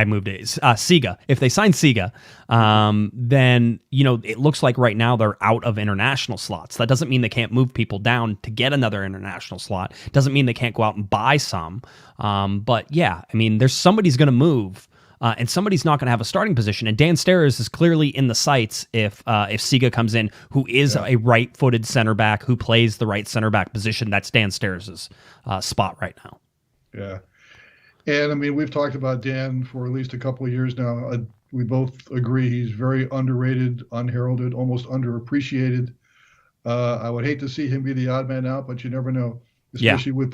moved it, Siga. If they sign Siga, then, it looks like right now they're out of international slots. That doesn't mean they can't move people down to get another international slot. Doesn't mean they can't go out and buy some. But yeah, I mean, somebody's going to move. And somebody's not going to have a starting position. And Dan Steres is clearly in the sights if Siga comes in, who is a right-footed center back who plays the right center back position. That's Dan Steres' spot right now. Yeah. And I mean, we've talked about Dan for at least a couple of years now. We both agree he's very underrated, unheralded, almost underappreciated. I would hate to see him be the odd man out, but you never know, especially with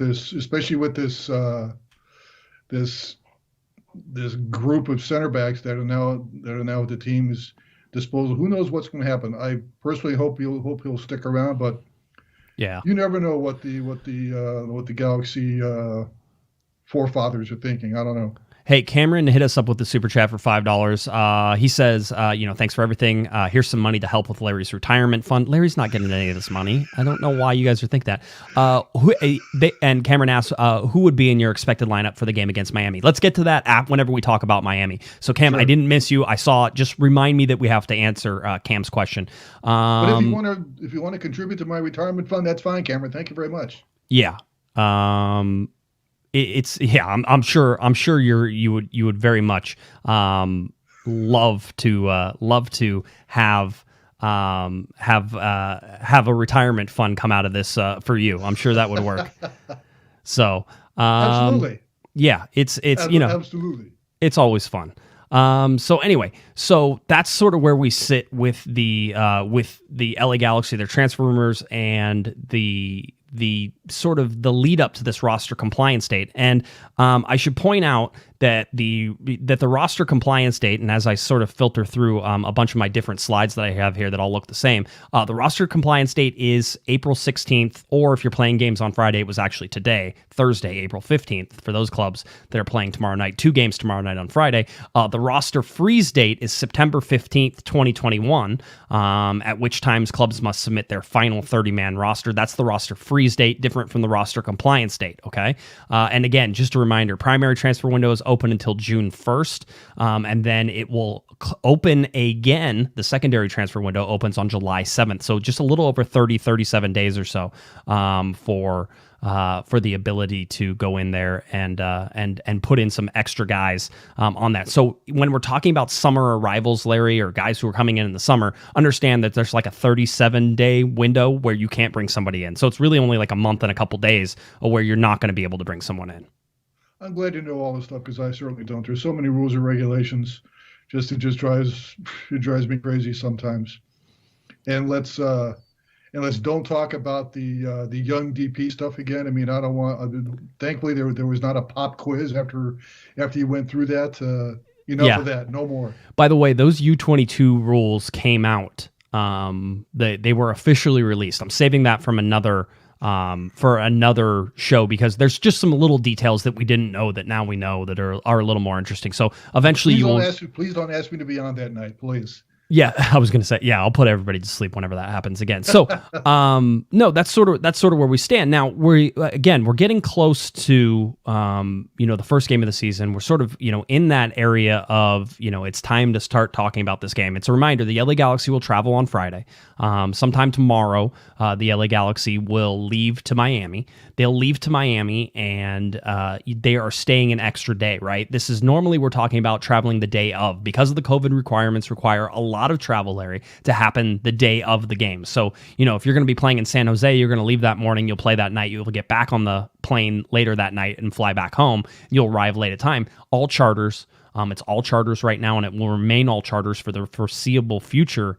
this group of center backs that are now at the team's disposal. Who knows what's going to happen? I personally hope he'll stick around, but yeah, you never know what the Galaxy forefathers are thinking. I don't know. Hey, Cameron hit us up with the super chat for $5. He says, thanks for everything. Here's some money to help with Larry's retirement fund. Larry's not getting any of this money. I don't know why you guys are thinking that. And Cameron asks, who would be in your expected lineup for the game against Miami? Let's get to that whenever we talk about Miami. So, Cam, sure. I didn't miss you. I saw it. Just remind me that we have to answer Cam's question. But if you want to contribute to my retirement fund, that's fine, Cameron. Thank you very much. Yeah. I'm sure you would very much love to have a retirement fund come out of this for you. I'm sure that would work. So absolutely, yeah, it's absolutely, it's always fun. So anyway, that's sort of where we sit with the LA Galaxy, their transfer rumors, and the sort of the lead up to this roster compliance date. And I should point out that the roster compliance date, and as I sort of filter through a bunch of my different slides that I have here that all look the same, the roster compliance date is April 16th, or if you're playing games on Friday, it was actually today, Thursday, April 15th, for those clubs that are playing tomorrow night, 2 games tomorrow night on Friday. The roster freeze date is September 15th, 2021, at which times clubs must submit their final 30-man roster. That's the roster freeze freeze date different from the roster compliance date, okay? And again, just a reminder, primary transfer window is open until June 1st, and then it will open again. The secondary transfer window opens on July 7th, so just a little over 37 days or so for the ability to go in there and put in some extra guys on that. So when we're talking about summer arrivals, Larry, or guys who are coming in the summer, understand that there's like a 37-day window where you can't bring somebody in. So it's really only like a month and a couple days where you're not going to be able to bring someone in. I'm glad you know all this stuff because I certainly don't. There's so many rules and regulations. It just drives me crazy sometimes. And let's don't talk about the young DP stuff again. I mean, I don't want. Thankfully, there was not a pop quiz after you went through that. Enough of that. No more. By the way, those U22 rules came out. They were officially released. I'm saving that from another show because there's just some little details that we didn't know that now we know that are a little more interesting. So eventually please don't ask me to be on that night, please. Yeah, I was going to say, I'll put everybody to sleep whenever that happens again. So, no, that's sort of where we stand. Now, we're getting close to, the first game of the season. We're sort of, in that area of, it's time to start talking about this game. It's a reminder, the LA Galaxy will travel on Friday. Sometime tomorrow, the LA Galaxy will leave to Miami. They'll leave to Miami, and they are staying an extra day, right? This is normally we're talking about traveling the day of, because of the COVID requirements require a lot of travel, Larry, to happen the day of the game. So, if you're going to be playing in San Jose, you're going to leave that morning, you'll play that night, you'll get back on the plane later that night and fly back home. You'll arrive late at time. All charters. It's all charters right now, and it will remain all charters for the foreseeable future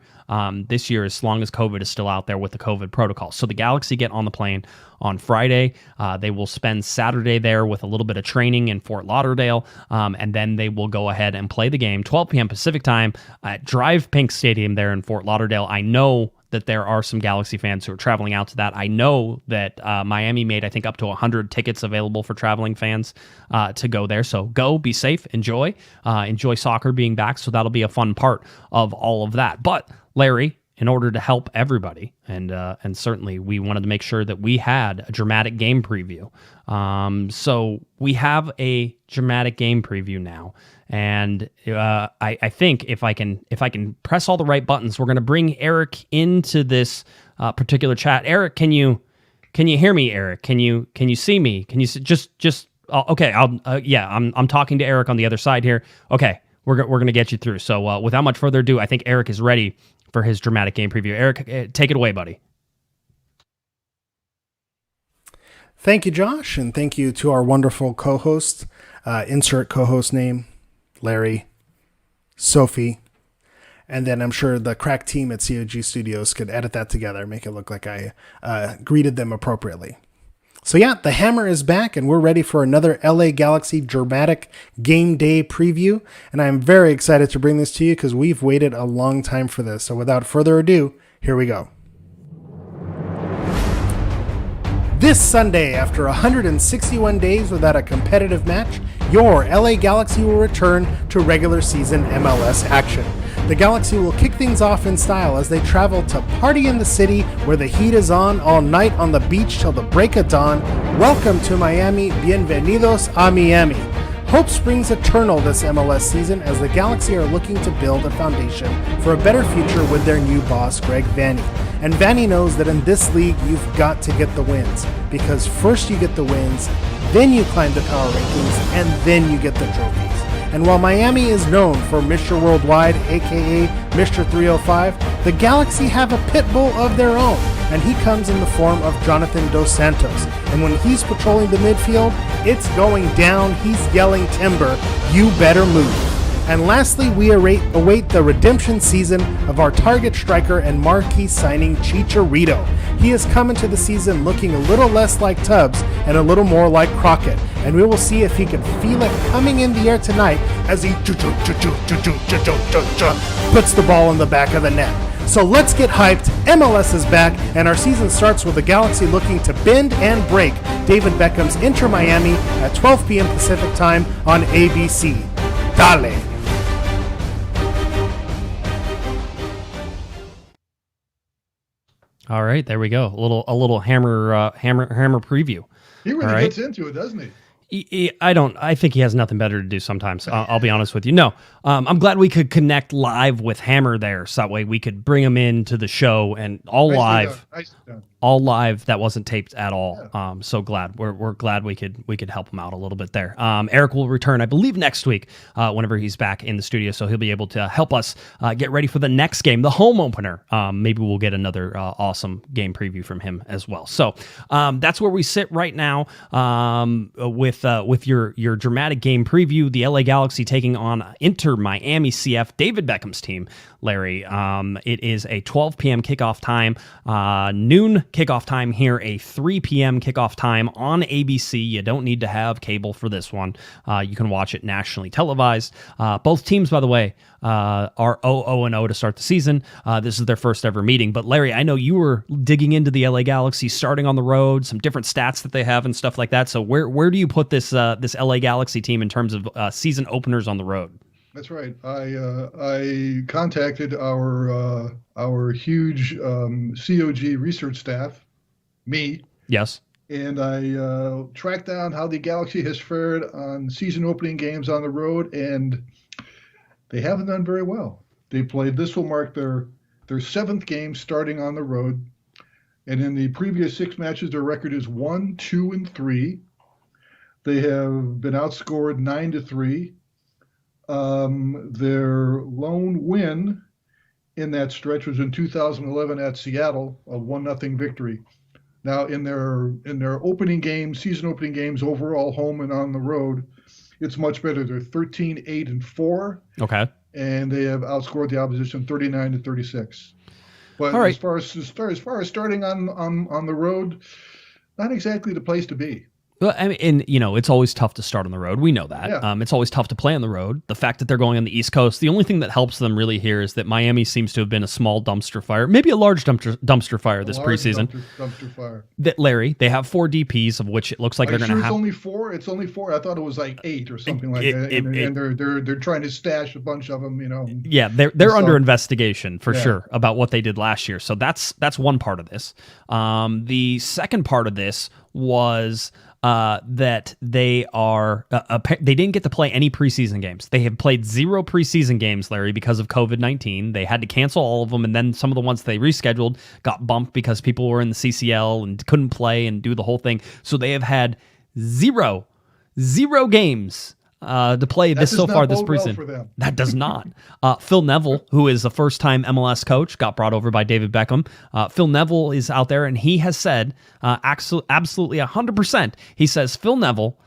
this year, as long as COVID is still out there with the COVID protocol. So the Galaxy get on the plane on Friday. They will spend Saturday there with a little bit of training in Fort Lauderdale, and then they will go ahead and play the game 12 p.m. Pacific time at Drive Pink Stadium there in Fort Lauderdale. I know that there are some Galaxy fans who are traveling out to that. I know that Miami made, I think, up to 100 tickets available for traveling fans to go there. So go, be safe, enjoy soccer being back. So that'll be a fun part of all of that. But Larry, in order to help everybody, and certainly we wanted to make sure that we had a dramatic game preview. So we have a dramatic game preview now. And I think if I can press all the right buttons, we're going to bring Eric into this particular chat. Eric, can you hear me? Eric, can you see me? Can you just okay? I'm talking to Eric on the other side here. Okay, we're going to get you through. So without much further ado, I think Eric is ready for his dramatic game preview. Eric, take it away, buddy. Thank you, Josh, and thank you to our wonderful co-hosts. Insert co-host name, Larry, Sophie, and then I'm sure the crack team at COG Studios could edit that together, make it look like I greeted them appropriately. So yeah, the hammer is back, and we're ready for another LA Galaxy dramatic game day preview, and I'm very excited to bring this to you because we've waited a long time for this. So without further ado, here we go. This Sunday, after 161 days without a competitive match, your LA Galaxy will return to regular season MLS action. The Galaxy will kick things off in style as they travel to party in the city where the heat is on all night on the beach till the break of dawn. Welcome to Miami. Bienvenidos a Miami. Hope springs eternal this MLS season as the Galaxy are looking to build a foundation for a better future with their new boss, Greg Vanney. And Vanney knows that in this league, you've got to get the wins, because first you get the wins, then you climb the power rankings, and then you get the trophies. And while Miami is known for Mr. Worldwide, aka Mr. 305, the Galaxy have a pit bull of their own, and he comes in the form of Jonathan Dos Santos. And when he's patrolling the midfield, it's going down, he's yelling timber, you better move. And lastly, we await the redemption season of our target striker and marquee signing Chicharito. He is coming to the season looking a little less like Tubbs and a little more like Crockett, and we will see if he can feel it coming in the air tonight as he puts the ball in the back of the net. So let's get hyped. MLS is back, and our season starts with the Galaxy looking to bend and break David Beckham's Inter Miami at 12 p.m. Pacific time on ABC. Dale! All right, there we go. A little hammer preview. He really gets into it, doesn't he? I think he has nothing better to do sometimes. I'll be honest with you. No, I'm glad we could connect live with Hammer there, so that way we could bring him into the show and all live. All live. That wasn't taped at all. Yeah. So glad we're glad we could help him out a little bit there. Eric will return, I believe, next week whenever he's back in the studio, so he'll be able to help us get ready for the next game, the home opener. Maybe we'll get another awesome game preview from him as well. So that's where we sit right now with your dramatic game preview. The LA Galaxy taking on Inter Miami CF, David Beckham's team. Larry, it is a 12 p.m. kickoff time, noon kickoff time here, a 3 p.m. kickoff time on ABC. You don't need to have cable for this one. You can watch it nationally televised. Both teams, by the way, are 0-0 to start the season. This is their first ever meeting. But Larry, I know you were digging into the LA Galaxy starting on the road, some different stats that they have and stuff like that. So where do you put this LA Galaxy team in terms of season openers on the road? That's right. I contacted our huge COG research staff, me. Yes. And I tracked down how the Galaxy has fared on season opening games on the road, and they haven't done very well. This will mark their seventh game starting on the road, and in the previous 6 matches, their record is 1-2-3. They have been outscored 9-3. Their lone win in that stretch was in 2011 at Seattle, a 1-0 victory. Now, in their opening games, season opening games, overall home and on the road, it's much better. They're 13-8-4. Okay. And they have outscored the opposition 39-36. But all right. as far as starting on the road, not exactly the place to be. Well, I mean, and it's always tough to start on the road. We know that. Yeah. It's always tough to play on the road. The fact that they're going on the East Coast, the only thing that helps them really here is that Miami seems to have been a small dumpster fire, maybe a large dumpster fire this preseason. Dumpster fire. That Larry, they have 4 DPs, of which it looks like they're going to have. It's only 4. It's only 4. I thought it was like 8 or something like that. And they're trying to stash a bunch of them. Yeah, they're under investigation for sure about what they did last year. So that's one part of this. The second part of this was that they didn't get to play any preseason games. They have played 0 preseason games, Larry, because of COVID-19. They had to cancel all of them, and then some of the ones they rescheduled got bumped because people were in the CCL and couldn't play and do the whole thing. So they have had zero games to play this preseason. Well, that does not. Phil Neville, who is a first-time MLS coach, got brought over by David Beckham. Phil Neville is out there, and he has said absolutely 100%. He says Phil Neville.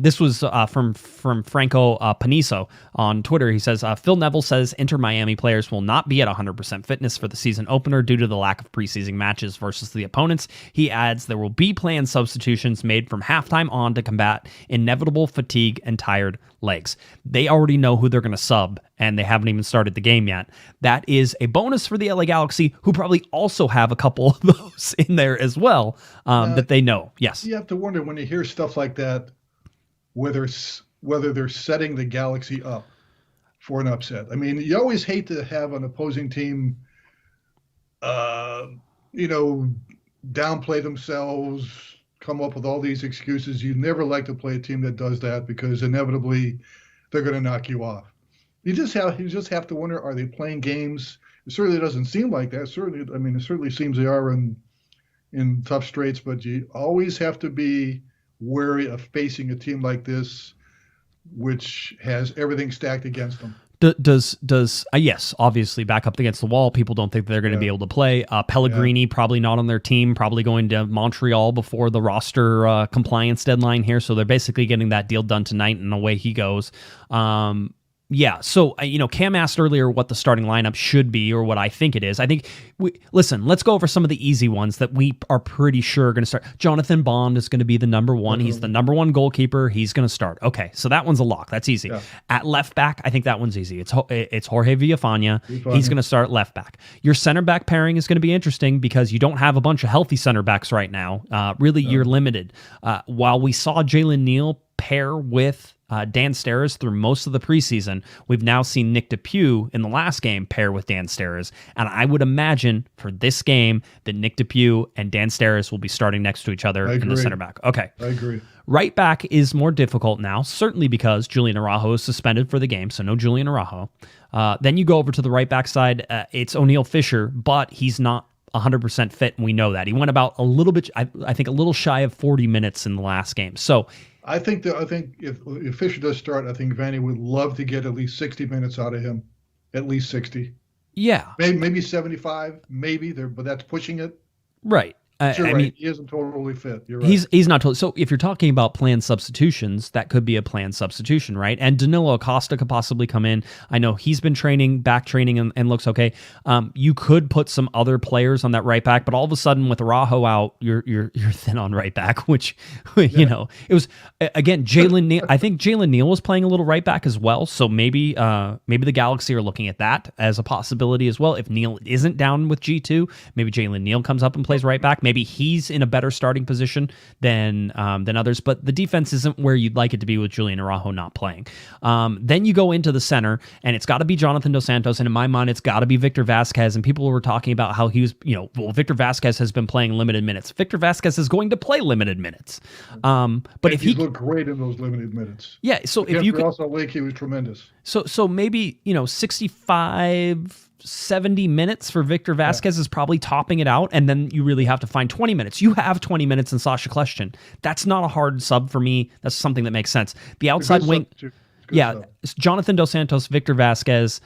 This was from Franco Panizo on Twitter. He says, Phil Neville says Inter Miami players will not be at 100% fitness for the season opener due to the lack of preseason matches versus the opponents. He adds there will be planned substitutions made from halftime on to combat inevitable fatigue and tired legs. They already know who they're going to sub, and they haven't even started the game yet. That is a bonus for the LA Galaxy, who probably also have a couple of those in there as well that they know. Yes. You have to wonder when you hear stuff like that, whether they're setting the Galaxy up for an upset. I mean, you always hate to have an opposing team, downplay themselves, come up with all these excuses. You never like to play a team that does that because inevitably they're going to knock you off. You just have to wonder, are they playing games? It certainly doesn't seem like that. It certainly seems they are in tough straits, but you always have to be wary of facing a team like this, which has everything stacked against them. Does yes, obviously back up against the wall. People don't think they're going to be able to play. Pellegrini probably not on their team, probably going to Montreal before the roster compliance deadline here. So they're basically getting that deal done tonight, and away he goes. Yeah, so, Cam asked earlier what the starting lineup should be or what I think it is. I think, let's go over some of the easy ones that we are pretty sure are going to start. Jonathan Bond is going to be the number one. He's the number one goalkeeper. He's going to start. Okay, so that one's a lock. That's easy. Yeah. At left back, I think that one's easy. It's Jorge Villafana. He's going to start left back. Your center back pairing is going to be interesting because you don't have a bunch of healthy center backs right now. You're limited. While we saw Jalen Neal pair with Dan Steres through most of the preseason. We've now seen Nick DePuy in the last game pair with Dan Steres, and I would imagine for this game that Nick DePuy and Dan Steres will be starting next to each other in the center back. Okay. I agree. Right back is more difficult now, certainly because Julian Araujo is suspended for the game, so no Julian Araujo. Then you go over to the right back side. It's O'Neal Fisher, but he's not 100% fit, and we know that. He went about a little bit, I think a little shy of 40 minutes in the last game. So I think if Fisher does start, I think Vanny would love to get at least 60 minutes out of him, at least 60. Yeah, maybe 75, but that's pushing it. Right. You're I right. mean, He isn't totally fit. You're right. He's not totally. So if you're talking about planned substitutions, that could be a planned substitution, right? And Danilo Acosta could possibly come in. I know he's been back training and looks okay. You could put some other players on that right back, but all of a sudden with Araujo out, you're thin on right back, which you know, it was again Jalen Neal. I think Jalen Neal was playing a little right back as well. So maybe the Galaxy are looking at that as a possibility as well. If Neal isn't down with G2, maybe Jalen Neal comes up and plays right back. Maybe he's in a better starting position than others, but the defense isn't where you'd like it to be with Julian Araujo not playing. Then you go into the center, and it's got to be Jonathan Dos Santos, and in my mind, it's got to be Victor Vasquez. And people were talking about how he was, Victor Vasquez has been playing limited minutes. Victor Vasquez is going to play limited minutes. But if he looked great in those limited minutes, yeah. So if you could also Lake, he was tremendous. So maybe 65. 70 minutes for Victor Vasquez is probably topping it out, and then you really have to find 20 minutes. You have 20 minutes in Sasha Kljestan. That's not a hard sub for me. That's something that makes sense. The outside wing, it's Jonathan Dos Santos, Victor Vasquez.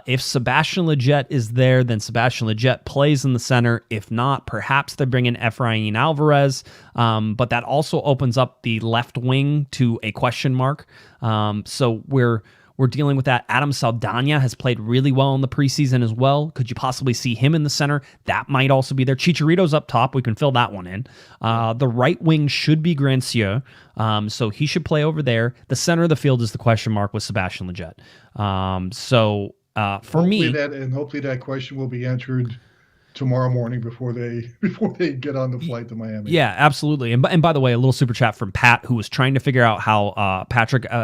If Sebastian Lejet is there, then Sebastian Lejet plays in the center. If not, perhaps they bring in Efrain Alvarez, but that also opens up the left wing to a question mark. So we're dealing with that. Adam Saldana has played really well in the preseason as well. Could you possibly see him in the center? That might also be there. Chicharito's up top. We can fill that one in. The right wing should be Grancieux, so he should play over there. The center of the field is the question mark with Sebastian Lejet. Hopefully that question will be answered tomorrow morning before they get on the flight to Miami. Yeah, absolutely. And by the way, a little super chat from Pat, who was trying to figure out how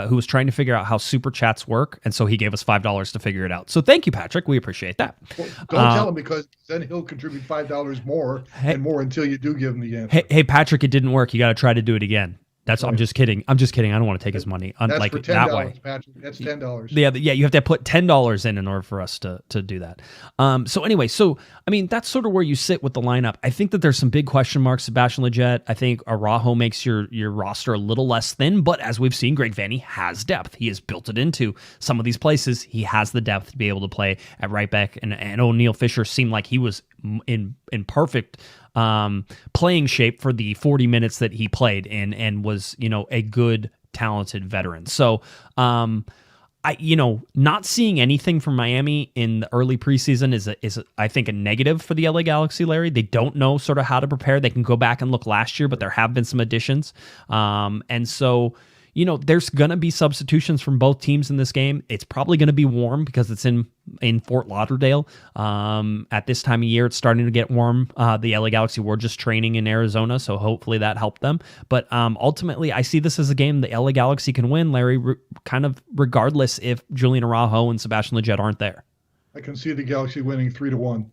who was trying to figure out how super chats work, and so he gave us $5 to figure it out. So thank you, Patrick. We appreciate that. Well, don't tell him, because then he'll contribute $5 more and more until you do give him the answer. Hey, Patrick, it didn't work. You got to try to do it again. I'm just kidding. I don't want to take his money That's like for $10, that way. Patrick. That's $10. Yeah, you have to put $10 in order for us to do that. So anyway, that's sort of where you sit with the lineup. I think that there's some big question marks. Sebastian Lejet, I think Araujo makes your roster a little less thin, but as we've seen, Greg Vanney has depth. He has built it into some of these places. He has the depth to be able to play at right back, and O'Neal Fisher seemed like he was in perfect playing shape for the 40 minutes that he played in, and was, a good, talented veteran. So, not seeing anything from Miami in the early preseason is I think a negative for the LA Galaxy, Larry. They don't know sort of how to prepare. They can go back and look last year, but there have been some additions. And so, there's going to be substitutions from both teams in this game. It's probably going to be warm because it's in Fort Lauderdale. At this time of year, it's starting to get warm. The LA Galaxy were just training in Arizona, so hopefully that helped them. But ultimately, I see this as a game the LA Galaxy can win, Larry, kind of regardless if Julian Araujo and Sebastian Lejet aren't there. I can see the Galaxy winning 3-1.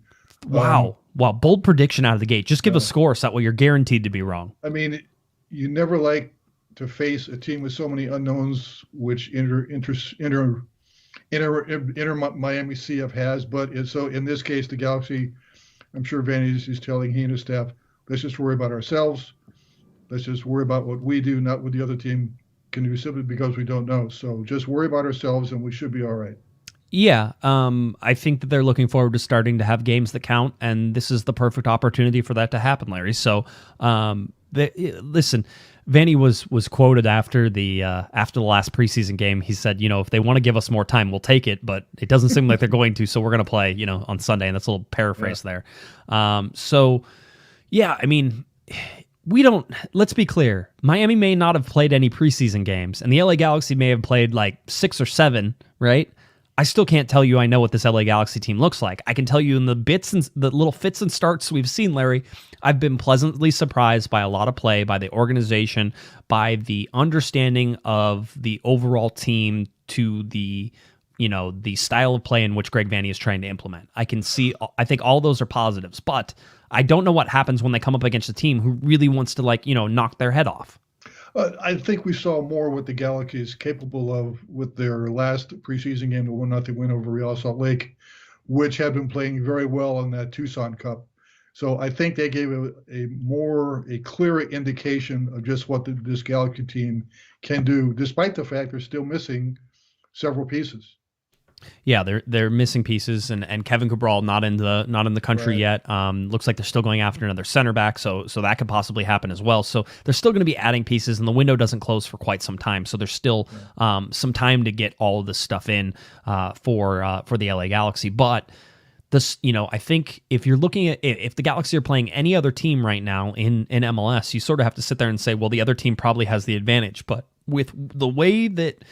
Wow. Bold prediction out of the gate. Just give a score so that way you're guaranteed to be wrong. I mean, you never like to face a team with so many unknowns, which inter Miami CF has. But so in this case, the Galaxy, I'm sure Vanny is telling he and his staff, let's just worry about ourselves. Let's just worry about what we do, not what the other team can do, simply because we don't know. So just worry about ourselves, and we should be all right. Yeah, I think that they're looking forward to starting to have games that count, and this is the perfect opportunity for that to happen, Larry. So, listen, Vanny was quoted after the last preseason game. He said, if they want to give us more time, we'll take it, but it doesn't seem like they're going to, so we're going to play, on Sunday, and that's a little paraphrase there. Let's be clear. Miami may not have played any preseason games, and the LA Galaxy may have played like 6 or 7, right? I still can't tell you I know what this LA Galaxy team looks like. I can tell you in the bits and the little fits and starts we've seen, Larry, I've been pleasantly surprised by a lot of play, by the organization, by the understanding of the overall team to the style of play in which Greg Vanney is trying to implement. I think all those are positives, but I don't know what happens when they come up against a team who really wants to knock their head off. I think we saw more what the Galaxy is capable of with their last preseason game, the 1-0 win over Real Salt Lake, which had been playing very well in that Tucson Cup. So I think they gave a clearer indication of just what this Galaxy team can do, despite the fact they're still missing several pieces. Yeah, they're missing pieces, and Kevin Cabral not in the country yet. Looks like they're still going after another center back, so that could possibly happen as well. So they're still going to be adding pieces, and the window doesn't close for quite some time. So there's still some time to get all of this stuff in for the LA Galaxy. But this, I think if you're looking at if the Galaxy are playing any other team right now in MLS, you sort of have to sit there and say, well, the other team probably has the advantage. But with the way that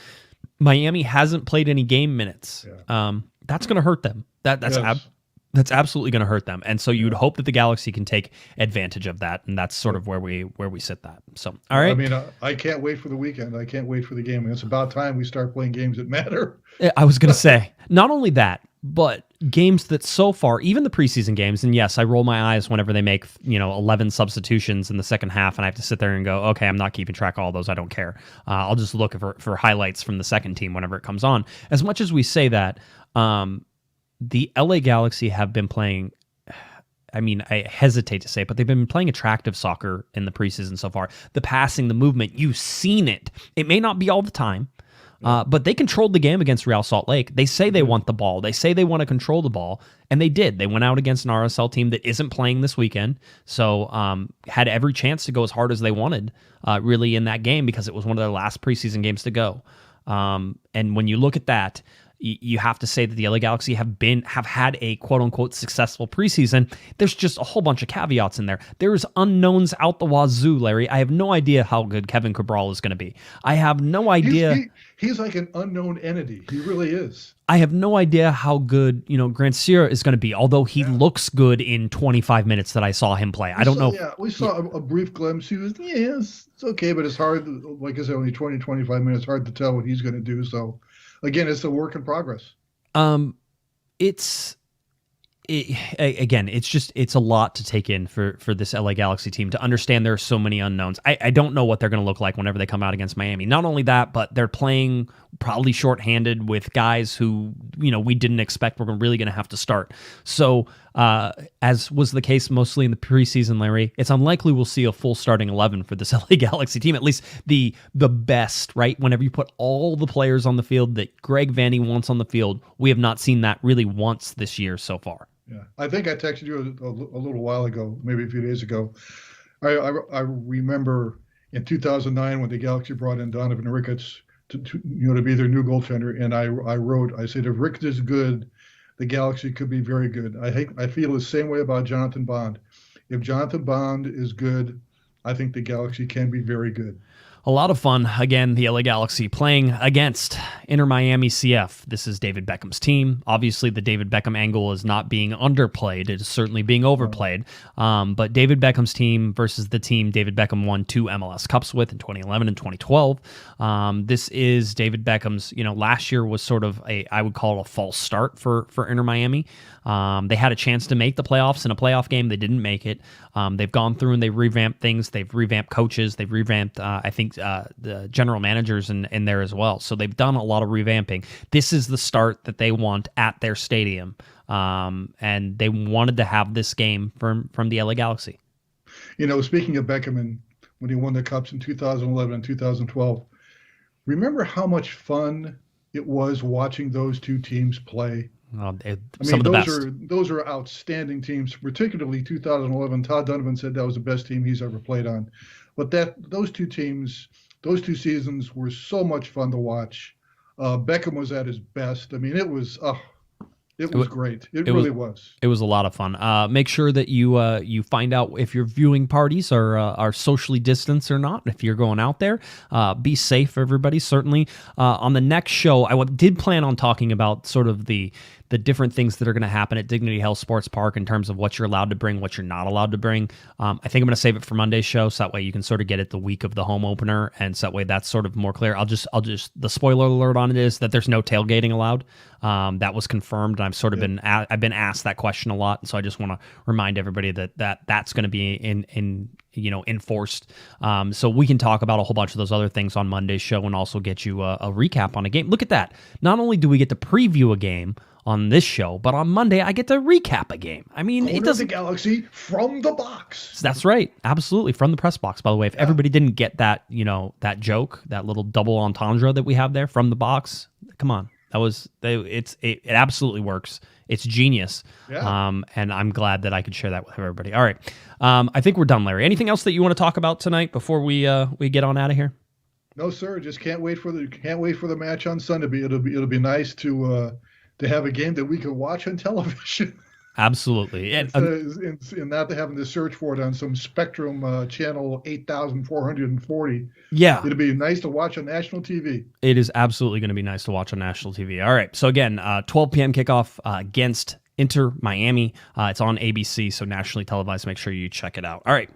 Miami hasn't played any game minutes, that's going to hurt them. That's absolutely going to hurt them. And so you'd hope that the Galaxy can take advantage of that, and that's sort of where we sit that. So, all right. I mean, I can't wait for the weekend. I can't wait for the game. It's about time we start playing games that matter. I was going to say, not only that, but games that so far, even the preseason games, and yes, I roll my eyes whenever they make 11 substitutions in the second half, and I have to sit there and go, okay, I'm not keeping track of all those. I don't care. I'll just look for highlights from the second team whenever it comes on. As much as we say that, the LA Galaxy have been playing, I mean, I hesitate to say it, but they've been playing attractive soccer in the preseason so far. The passing, the movement, you've seen it. It may not be all the time, but they controlled the game against Real Salt Lake. They say they want the ball. They say they want to control the ball, and they did. They went out against an RSL team that isn't playing this weekend, so had every chance to go as hard as they wanted really in that game because it was one of their last preseason games to go. And when you look at that, you have to say that the LA Galaxy have had a quote-unquote successful preseason. There's just a whole bunch of caveats in there. There's unknowns out the wazoo, Larry. I have no idea how good Kevin Cabral is going to be. I have no idea. He's like an unknown entity. He really is. I have no idea how good, Grant Sierra is going to be, although he looks good in 25 minutes that I saw him play. I don't know. Yeah, we saw a brief glimpse. He was, it's okay, but it's hard. Like I said, only 20, 25 minutes. Hard to tell what he's going to do. So, again, it's a work in progress. It's a lot to take in for this LA Galaxy team to understand there are so many unknowns. I don't know what they're going to look like whenever they come out against Miami. Not only that, but they're playing probably shorthanded with guys who, we didn't expect were really going to have to start. So, as was the case mostly in the preseason, Larry, it's unlikely we'll see a full starting 11 for this LA Galaxy team, at least the best, right? Whenever you put all the players on the field that Greg Vanney wants on the field, we have not seen that really once this year so far. Yeah, I think I texted you a little while ago, maybe a few days ago. I remember in 2009 when the Galaxy brought in Donovan Ricketts to be their new goaltender, and I said if Ricketts is good, the Galaxy could be very good. I feel the same way about Jonathan Bond. If Jonathan Bond is good, I think the Galaxy can be very good. A lot of fun. Again, the LA Galaxy playing against Inter Miami CF. This is David Beckham's team. Obviously, the David Beckham angle is not being underplayed. It is certainly being overplayed. But David Beckham's team versus the team David Beckham won 2 MLS Cups with in 2011 and 2012. This is David Beckham's, last year was sort of I would call it a false start for Inter Miami. They had a chance to make the playoffs in a playoff game. They didn't make it. They've gone through and they've revamped things. They've revamped coaches. They've revamped, I think, the general managers in there as well. So they've done a lot of revamping. This is the start that they want at their stadium. And they wanted to have this game from the LA Galaxy. Speaking of Beckham and when he won the Cups in 2011 and 2012, remember how much fun it was watching those two teams play? Some of the best. Those are outstanding teams, particularly 2011. Todd Donovan said that was the best team he's ever played on. But those two seasons were so much fun to watch. Beckham was at his best. I mean, it was It was great. It really was. It was a lot of fun. Make sure that you find out if your viewing parties are socially distanced or not. If you're going out there, be safe, everybody. Certainly. On the next show, I did plan on talking about sort of the different things that are going to happen at Dignity Health Sports Park in terms of what you're allowed to bring, what you're not allowed to bring. I think I'm going to save it for Monday's show, so that way you can sort of get it the week of the home opener, and so that way that's sort of more clear. I'll just the spoiler alert on it is that there's no tailgating allowed. That was confirmed, and I've sort of been asked that question a lot, and so I just want to remind everybody that's going to be enforced. So we can talk about a whole bunch of those other things on Monday's show, and also get you a recap on a game. Look at that! Not only do we get to preview a game on this show, but on Monday I get to recap a game. I mean, Corner it doesn't. The Galaxy from the box. That's right, absolutely, from the press box. By the way, if everybody didn't get that, that joke, that little double entendre that we have there from the box, come on, it absolutely works. It's genius. Yeah. And I'm glad that I could share that with everybody. All right, I think we're done, Larry. Anything else that you want to talk about tonight before we get on out of here? No, sir. Just can't wait for the match on Sunday. It'll be nice to have a game that we can watch on television. Absolutely. And not to having to search for it on some Spectrum channel 8,440. Yeah. It'll be nice to watch on national TV. It is absolutely going to be nice to watch on national TV. All right. So again, 12 p.m. kickoff against Inter Miami. It's on ABC, so nationally televised. Make sure you check it out. All right.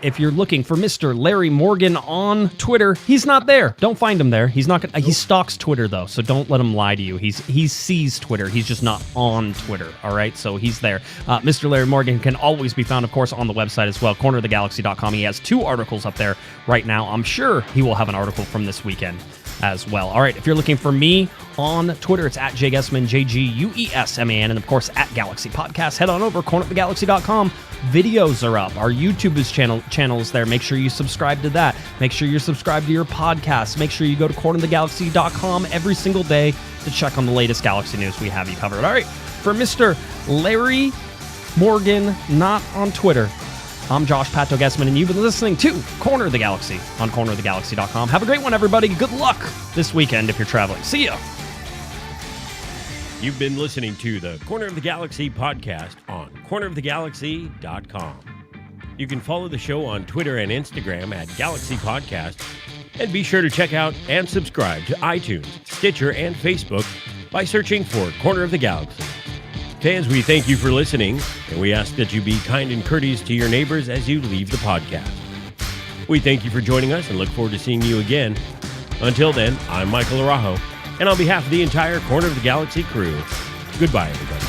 If you're looking for Mr. Larry Morgan on Twitter, he's not there. Don't find him there. He's not gonna, he stalks Twitter though, so don't let him lie to you. He sees Twitter. He's just not on Twitter. All right. So he's there. Mr. Larry Morgan can always be found, of course, on the website as well, cornerofthegalaxy.com. He has 2 articles up there right now. I'm sure he will have an article from this weekend as well. All right, if you're looking for me on Twitter, it's at JGuesman, JGUESMAN, and of course at Galaxy Podcast. Head on over, cornerofthegalaxy.com. Videos are up. Our YouTube channel is there. Make sure you subscribe to that. Make sure you're subscribed to your podcast. Make sure you go to cornerofthegalaxy.com every single day to check on the latest Galaxy news. We have you covered. All right, for Mr. Larry Morgan, not on Twitter, I'm Josh Pato Guesman, and you've been listening to Corner of the Galaxy on cornerofthegalaxy.com. Have a great one, everybody. Good luck this weekend if you're traveling. See ya. You've been listening to the Corner of the Galaxy podcast on cornerofthegalaxy.com. You can follow the show on Twitter and Instagram at Galaxy Podcast, and be sure to check out and subscribe to iTunes, Stitcher, and Facebook by searching for Corner of the Galaxy. Fans, we thank you for listening, and we ask that you be kind and courteous to your neighbors as you leave the podcast. We thank you for joining us and look forward to seeing you again. Until then, I'm Michael Araujo, and on behalf of the entire Corner of the Galaxy crew, goodbye, everybody.